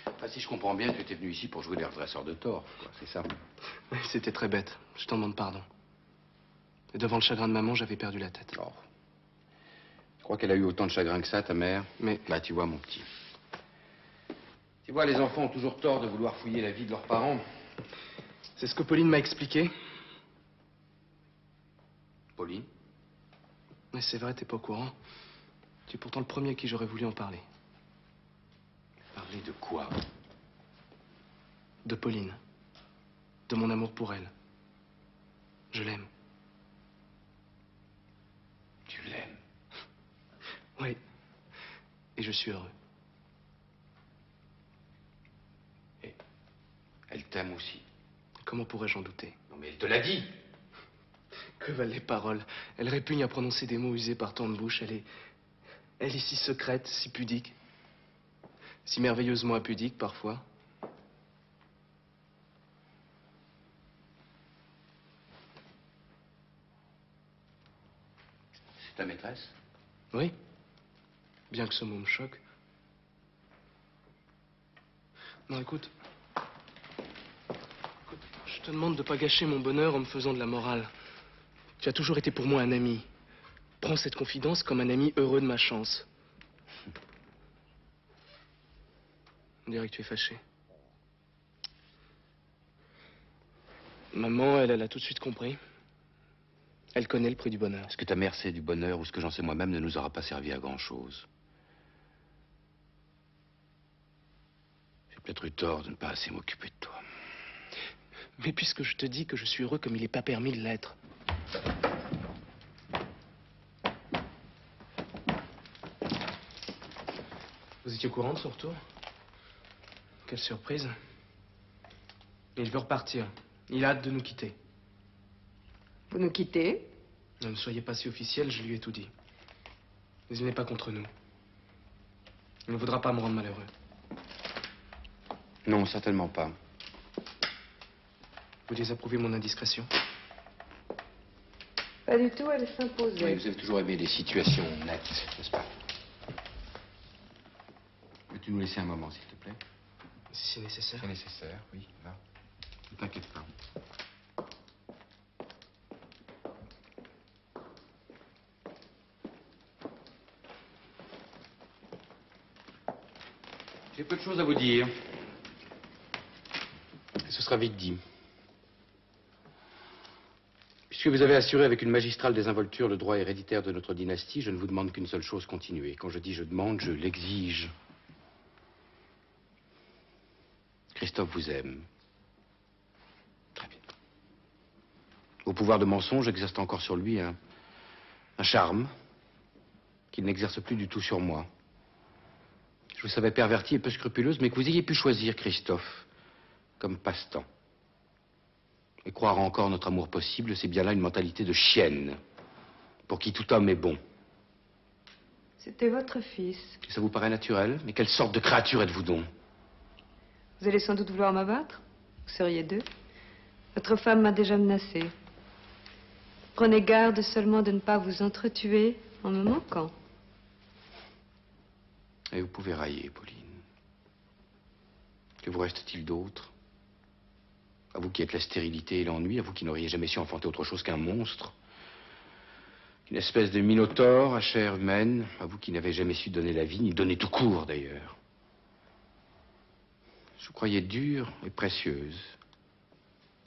Enfin, si je comprends bien, tu étais venu ici pour jouer les redresseurs de tort, quoi, c'est ça? Oui, c'était très bête. Je t'en demande pardon. Et devant le chagrin de maman, j'avais perdu la tête. Oh. Je crois qu'elle a eu autant de chagrin que ça, ta mère. Mais... Là, tu vois, mon petit. Tu vois, les enfants ont toujours tort de vouloir fouiller la vie de leurs parents. C'est ce que Pauline m'a expliqué. Pauline? Mais c'est vrai, t'es pas au courant. Tu es pourtant le premier à qui j'aurais voulu en parler. Parler de quoi? De Pauline. De mon amour pour elle. Je l'aime. Tu l'aimes? Oui. Et je suis heureux. Et elle t'aime aussi? Comment pourrais-je en douter? Non, mais elle te l'a dit! Que valent les paroles? Elle répugne à prononcer des mots usés par tant de bouches. Elle est si secrète, si pudique. Si merveilleusement impudique, parfois. C'est ta maîtresse? Oui. Bien que ce mot me choque. Non, écoute. Je te demande de pas gâcher mon bonheur en me faisant de la morale. Tu as toujours été pour moi un ami. Prends cette confidence comme un ami heureux de ma chance. On dirait que tu es fâché. Maman, elle a tout de suite compris. Elle connaît le prix du bonheur. Ce que ta mère sait du bonheur ou ce que j'en sais moi-même ne nous aura pas servi à grand-chose. J'ai peut-être eu tort de ne pas assez m'occuper de toi. Mais puisque je te dis que je suis heureux comme il n'est pas permis de l'être. Vous étiez au courant de son retour? Quelle surprise. Il veut repartir. Il a hâte de nous quitter. Vous nous quittez? Ne soyez pas si officiel, je lui ai tout dit. Mais il n'est pas contre nous. Il ne voudra pas me rendre malheureux. Non, certainement pas. Vous désapprouvez mon indiscrétion? Pas du tout, elle s'imposait. Oui, vous avez toujours aimé les situations nettes, n'est-ce pas? Peux-tu nous laisser un moment, s'il te plaît? Si c'est nécessaire. C'est nécessaire, oui, va. Ne t'inquiète pas. J'ai peu de choses à vous dire. Et ce sera vite dit. Puisque vous avez assuré avec une magistrale désinvolture le droit héréditaire de notre dynastie, je ne vous demande qu'une seule chose, continuer. Quand je dis je demande, je l'exige. Christophe vous aime. Très bien. Vos pouvoirs de mensonge exercent encore sur lui un charme qu'il n'exerce plus du tout sur moi. Je vous savais pervertie et peu scrupuleuse, mais que vous ayez pu choisir Christophe comme passe-temps. Et croire encore notre amour possible, c'est bien là une mentalité de chienne, pour qui tout homme est bon. C'était votre fils. Et ça vous paraît naturel? Mais quelle sorte de créature êtes-vous donc? Vous allez sans doute vouloir m'abattre? Vous seriez deux. Votre femme m'a déjà menacé. Prenez garde seulement de ne pas vous entretuer en me manquant. Et vous pouvez railler, Pauline. Que vous reste-t-il d'autre? À vous qui êtes la stérilité et l'ennui, à vous qui n'auriez jamais su enfanter autre chose qu'un monstre. Une espèce de minotaure à chair humaine, à vous qui n'avez jamais su donner la vie, ni donner tout court d'ailleurs. Je vous croyais dure et précieuse,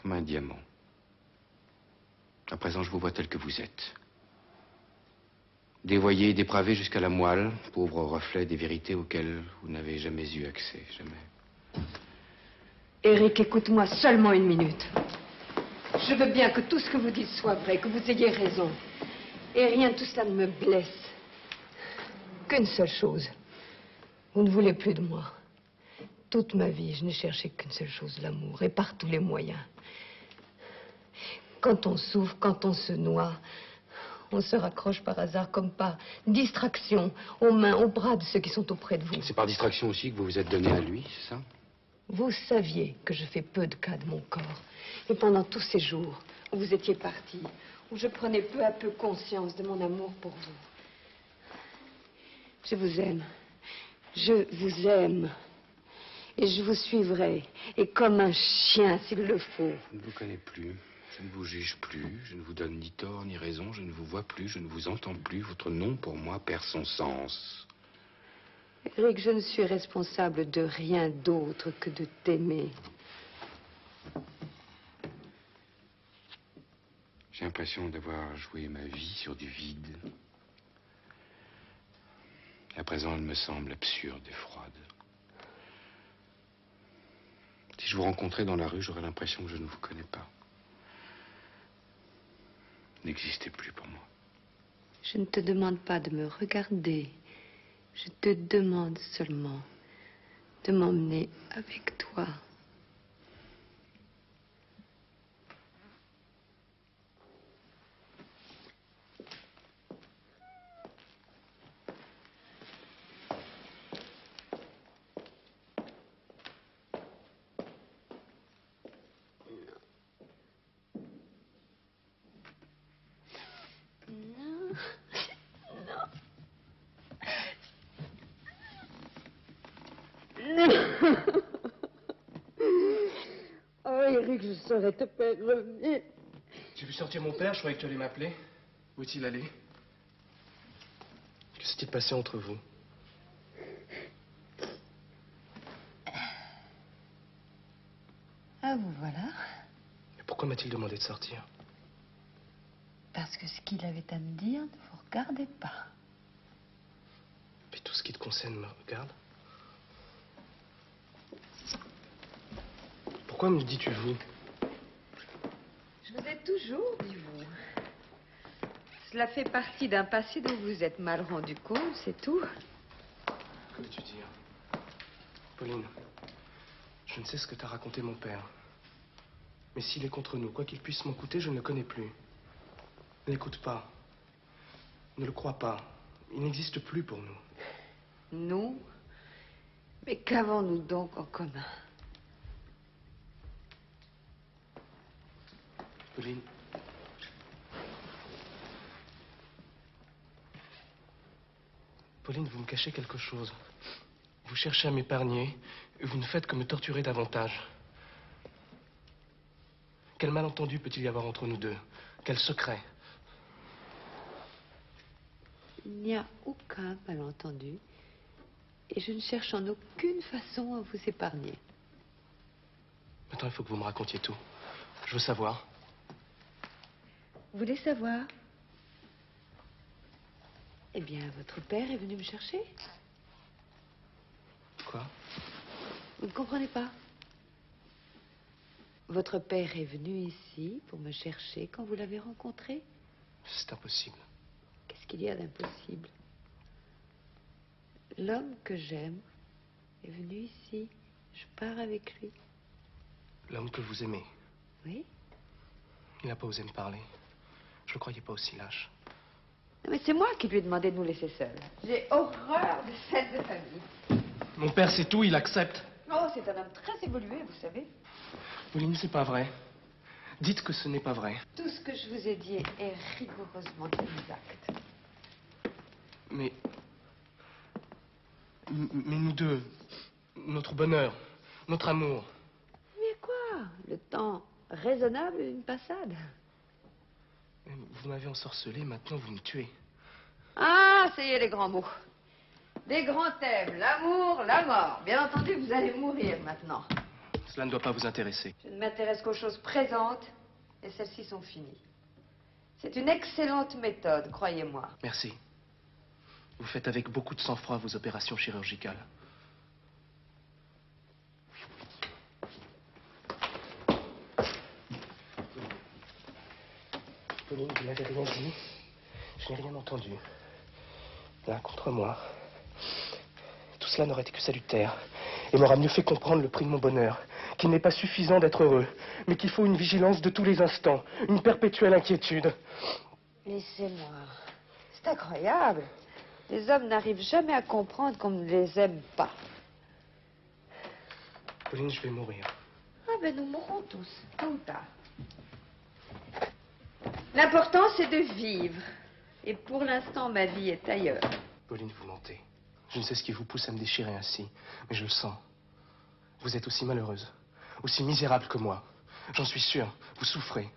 comme un diamant. À présent, je vous vois tel que vous êtes. Dévoyé et dépravé jusqu'à la moelle, pauvre reflet des vérités auxquelles vous n'avez jamais eu accès, jamais. Eric, écoute-moi seulement une minute. Je veux bien que tout ce que vous dites soit vrai, que vous ayez raison. Et rien de tout cela ne me blesse. Qu'une seule chose. Vous ne voulez plus de moi. Toute ma vie, je n'ai cherché qu'une seule chose, l'amour, et par tous les moyens. Quand on souffre, quand on se noie, on se raccroche par hasard, comme par distraction, aux mains, aux bras de ceux qui sont auprès de vous. C'est par distraction aussi que vous vous êtes donné à lui, c'est ça? Vous saviez que je fais peu de cas de mon corps. Et pendant tous ces jours où vous étiez parti, où je prenais peu à peu conscience de mon amour pour vous. Je vous aime. Je vous aime. Et je vous suivrai. Et comme un chien, s'il le faut. Je ne vous connais plus. Je ne vous juge plus. Je ne vous donne ni tort ni raison. Je ne vous vois plus. Je ne vous entends plus. Votre nom, pour moi, perd son sens. Eric, je ne suis responsable de rien d'autre que de t'aimer. J'ai l'impression d'avoir joué ma vie sur du vide. À présent, elle me semble absurde et froide. Si je vous rencontrais dans la rue, j'aurais l'impression que je ne vous connais pas. Vous n'existez plus pour moi. Je ne te demande pas de me regarder. Je te demande seulement de m'emmener avec toi. Oh, Eric, je saurais te faire revenir. J'ai vu sortir mon père, je croyais que tu allais m'appeler. Où est-il allé? Que s'est-il passé entre vous? Ah, vous voilà. Et pourquoi m'a-t-il demandé de sortir? Parce que ce qu'il avait à me dire ne vous regardait pas. Puis tout ce qui te concerne me regarde. Pourquoi me dis-tu vous? Je vous ai toujours dit vous. Cela fait partie d'un passé dont vous êtes mal rendu compte, c'est tout. Que veux-tu dire? Pauline, je ne sais ce que t'a raconté mon père. Mais s'il est contre nous, quoi qu'il puisse m'en coûter, je ne le connais plus. Ne l'écoute pas. Ne le crois pas. Il n'existe plus pour nous. Nous? Mais qu'avons-nous donc en commun? Pauline. Pauline, vous me cachez quelque chose. Vous cherchez à m'épargner, et vous ne faites que me torturer davantage. Quel malentendu peut-il y avoir entre nous deux? Quel secret? Il n'y a aucun malentendu. Et je ne cherche en aucune façon à vous épargner. Maintenant, il faut que vous me racontiez tout. Je veux savoir. Vous voulez savoir? Eh bien, votre père est venu me chercher. Quoi? Vous ne comprenez pas? Votre père est venu ici pour me chercher quand vous l'avez rencontré. C'est impossible. Qu'est-ce qu'il y a d'impossible? L'homme que j'aime est venu ici. Je pars avec lui. L'homme que vous aimez. Oui? Il n'a pas osé me parler. Je le croyais pas aussi lâche. Non, mais c'est moi qui lui ai demandé de nous laisser seuls. J'ai horreur de scènes de famille. Mon père sait tout, il accepte. Oh, c'est un homme très évolué, vous savez. Pauline, c'est pas vrai. Dites que ce n'est pas vrai. Tout ce que je vous ai dit est rigoureusement exact. Mais nous deux, notre bonheur, notre amour. Mais quoi? Le temps raisonnable d'une passade. Vous m'avez ensorcelé, maintenant vous me tuez. Ah, ça y est, les grands mots. Des grands thèmes, l'amour, la mort. Bien entendu, vous allez mourir maintenant. Cela ne doit pas vous intéresser. Je ne m'intéresse qu'aux choses présentes, et celles-ci sont finies. C'est une excellente méthode, croyez-moi. Merci. Vous faites avec beaucoup de sang-froid vos opérations chirurgicales. Pauline, vous n'avez rien dit. Je n'ai rien entendu. Là, contre moi. Tout cela n'aurait été que salutaire et m'aura mieux fait comprendre le prix de mon bonheur, qu'il n'est pas suffisant d'être heureux, mais qu'il faut une vigilance de tous les instants, une perpétuelle inquiétude. Laissez-moi. C'est incroyable. Les hommes n'arrivent jamais à comprendre qu'on ne les aime pas. Pauline, je vais mourir. Ah ben nous mourrons tous, tôt ou tard. L'important c'est de vivre. Et pour l'instant ma vie est ailleurs. Pauline, vous mentez. Je ne sais ce qui vous pousse à me déchirer ainsi, mais je le sens. Vous êtes aussi malheureuse, aussi misérable que moi. J'en suis sûr, vous souffrez.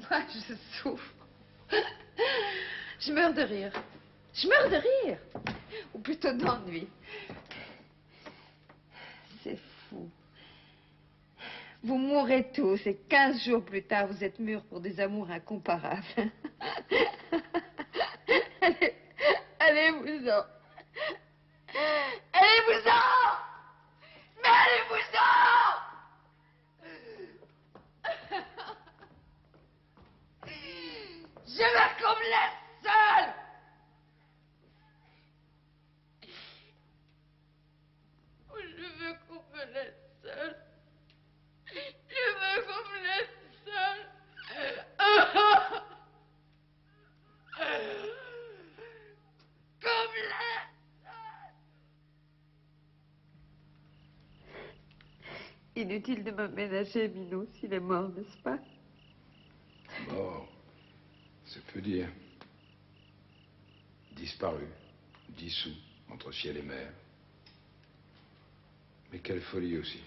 Moi je souffre. Je meurs de rire. Je meurs de rire. Ou plutôt d'ennui. C'est fou. Vous mourrez tous et 15 jours plus tard, vous êtes mûrs pour des amours incomparables. Allez-vous-en. Allez-vous-en. Mais allez-vous-en. Je veux qu'on me laisse seule. Je veux qu'on me laisse seule. Je veux qu'on me laisse seule. Qu'on me laisse seule. Inutile de me ménager, Minos. Il est mort, n'est-ce pas? Mort, c'est peu dire. Disparu, dissous, entre ciel et mer. Mais quelle folie aussi.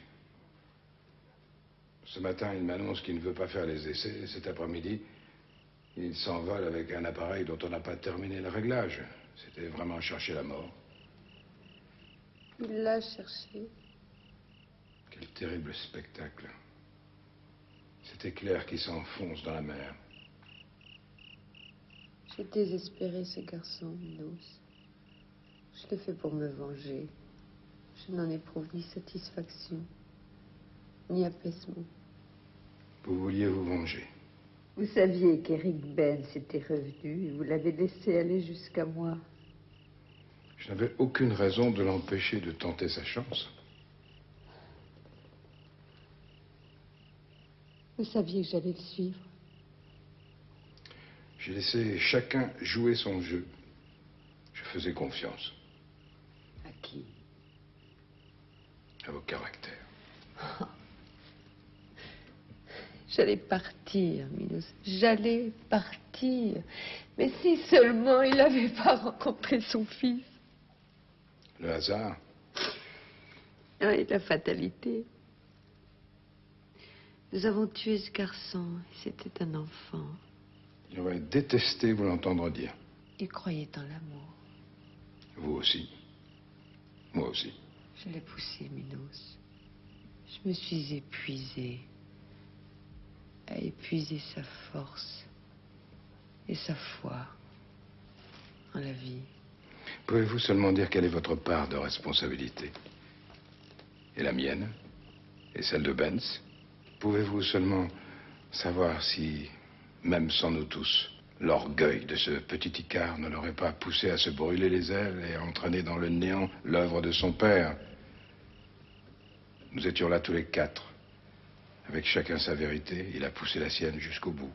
Ce matin, il m'annonce qu'il ne veut pas faire les essais. Et cet après-midi, il s'envole avec un appareil dont on n'a pas terminé le réglage. C'était vraiment chercher la mort. Il l'a cherché. Quel terrible spectacle. Cet éclair qui s'enfonce dans la mer. J'ai désespéré ce garçon, Minos. Je le fais pour me venger. Je n'en éprouve ni satisfaction, ni apaisement. Vous vouliez vous venger. Vous saviez qu'Eric Ben s'était revenu et vous l'avez laissé aller jusqu'à moi. Je n'avais aucune raison de l'empêcher de tenter sa chance. Vous saviez que j'allais le suivre. J'ai laissé chacun jouer son jeu. Je faisais confiance À qui? à vos caractères. J'allais partir, Minos. J'allais partir. Mais si seulement il n'avait pas rencontré son fils. Le hasard, Ah, et la fatalité. Nous avons tué ce garçon. C'était un enfant. il aurait détesté vous l'entendre dire. Il croyait en l'amour. Vous aussi. Moi aussi. Je l'ai poussé, Minos. Je me suis épuisée. À épuiser sa force et sa foi en la vie. Pouvez-vous seulement dire quelle est votre part de responsabilité? Et la mienne? Et celle de Benz? Pouvez-vous seulement savoir si, même sans nous tous, l'orgueil de ce petit Icare ne l'aurait pas poussé à se brûler les ailes et à entraîner dans le néant l'œuvre de son père? Nous étions là tous les quatre. Avec chacun sa vérité, il a poussé la sienne jusqu'au bout.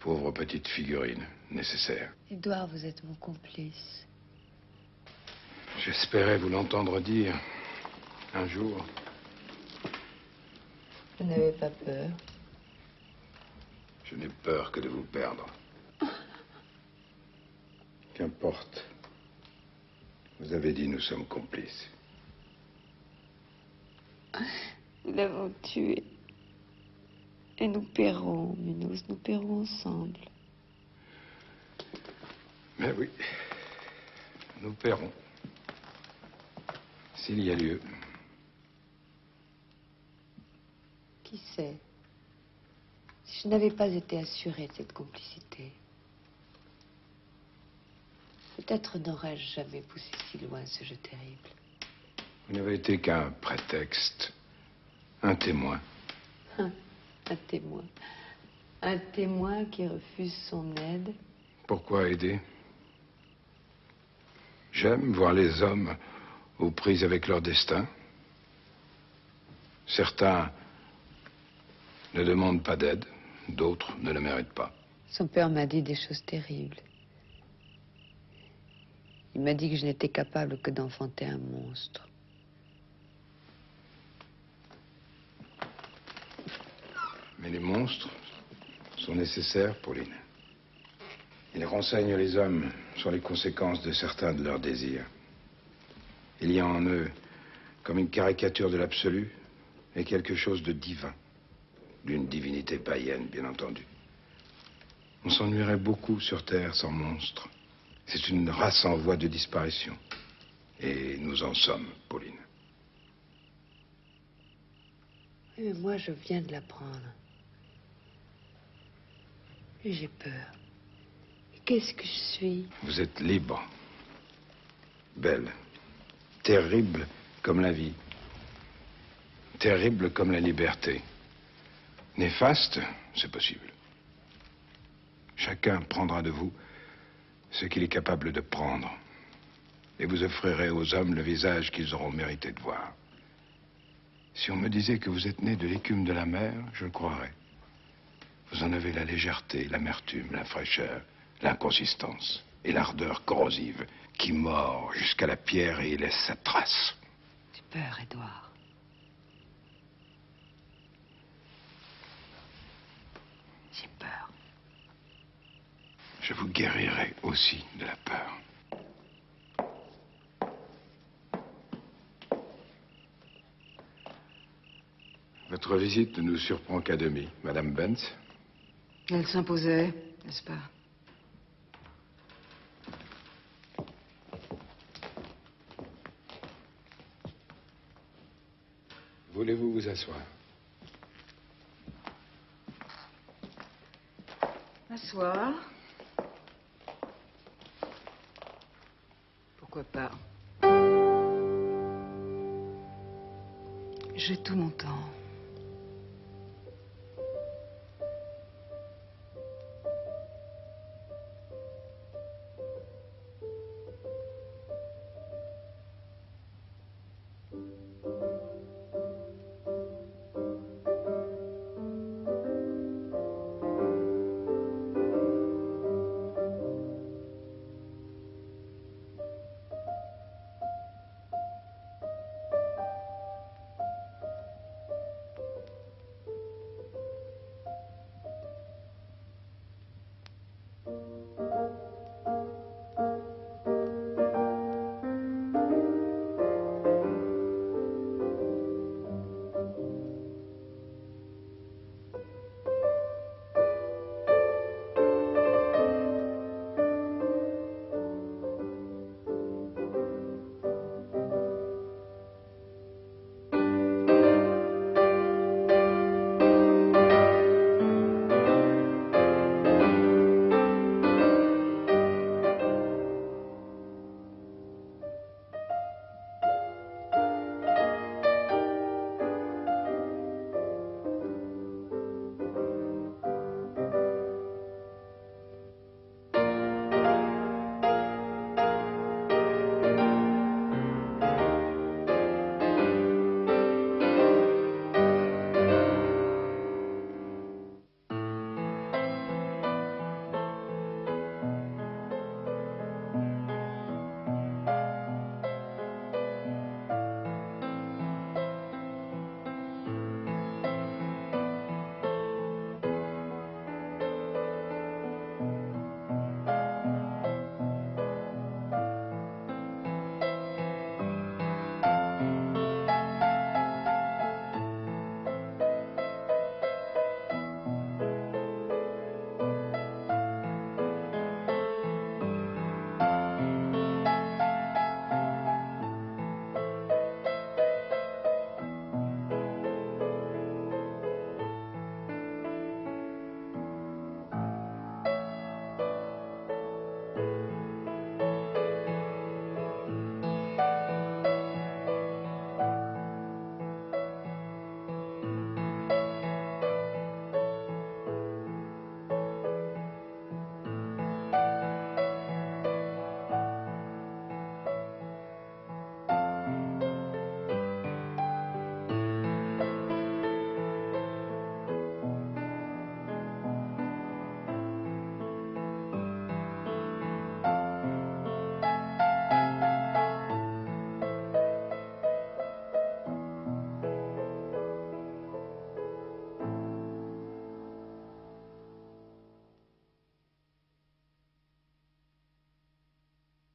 Pauvre petite figurine, nécessaire. Édouard, vous êtes mon complice. J'espérais vous l'entendre dire un jour. Vous n'avez pas peur? Je n'ai peur que de vous perdre. Qu'importe. Vous avez dit nous sommes complices. Nous l'avons tué. Et nous paierons, Minos, nous paierons ensemble. Mais oui, nous paierons. S'il y a lieu. Qui sait? Si je n'avais pas été assurée de cette complicité, peut-être n'aurais-je jamais poussé si loin ce jeu terrible. Vous n'avez été qu'un prétexte, un témoin. Un témoin. Un témoin qui refuse son aide. Pourquoi aider? J'aime voir les hommes aux prises avec leur destin. Certains ne demandent pas d'aide, d'autres ne la méritent pas. Son père m'a dit des choses terribles. Il m'a dit que je n'étais capable que d'enfanter un monstre. Mais les monstres sont nécessaires, Pauline. Ils renseignent les hommes sur les conséquences de certains de leurs désirs. Il y a en eux comme une caricature de l'absolu et quelque chose de divin. D'une divinité païenne, bien entendu. On s'ennuierait beaucoup sur Terre sans monstres. C'est une race en voie de disparition. Et nous en sommes, Pauline. Oui, mais moi, je viens de l'apprendre. Et j'ai peur. Et qu'est-ce que je suis? Vous êtes libre. Belle. Terrible comme la vie. Terrible comme la liberté. Néfaste, c'est possible. Chacun prendra de vous ce qu'il est capable de prendre. Et vous offrirez aux hommes le visage qu'ils auront mérité de voir. Si on me disait que vous êtes né de l'écume de la mer, je le croirais. Vous en avez la légèreté, l'amertume, la fraîcheur, l'inconsistance et l'ardeur corrosive qui mord jusqu'à la pierre et y laisse sa trace. J'ai peur, Édouard. J'ai peur. Je vous guérirai aussi de la peur. Votre visite ne nous surprend qu'à demi, Madame Benz. Elle s'imposait, n'est-ce pas? Voulez-vous vous asseoir? M'asseoir. Pourquoi pas? J'ai tout mon temps.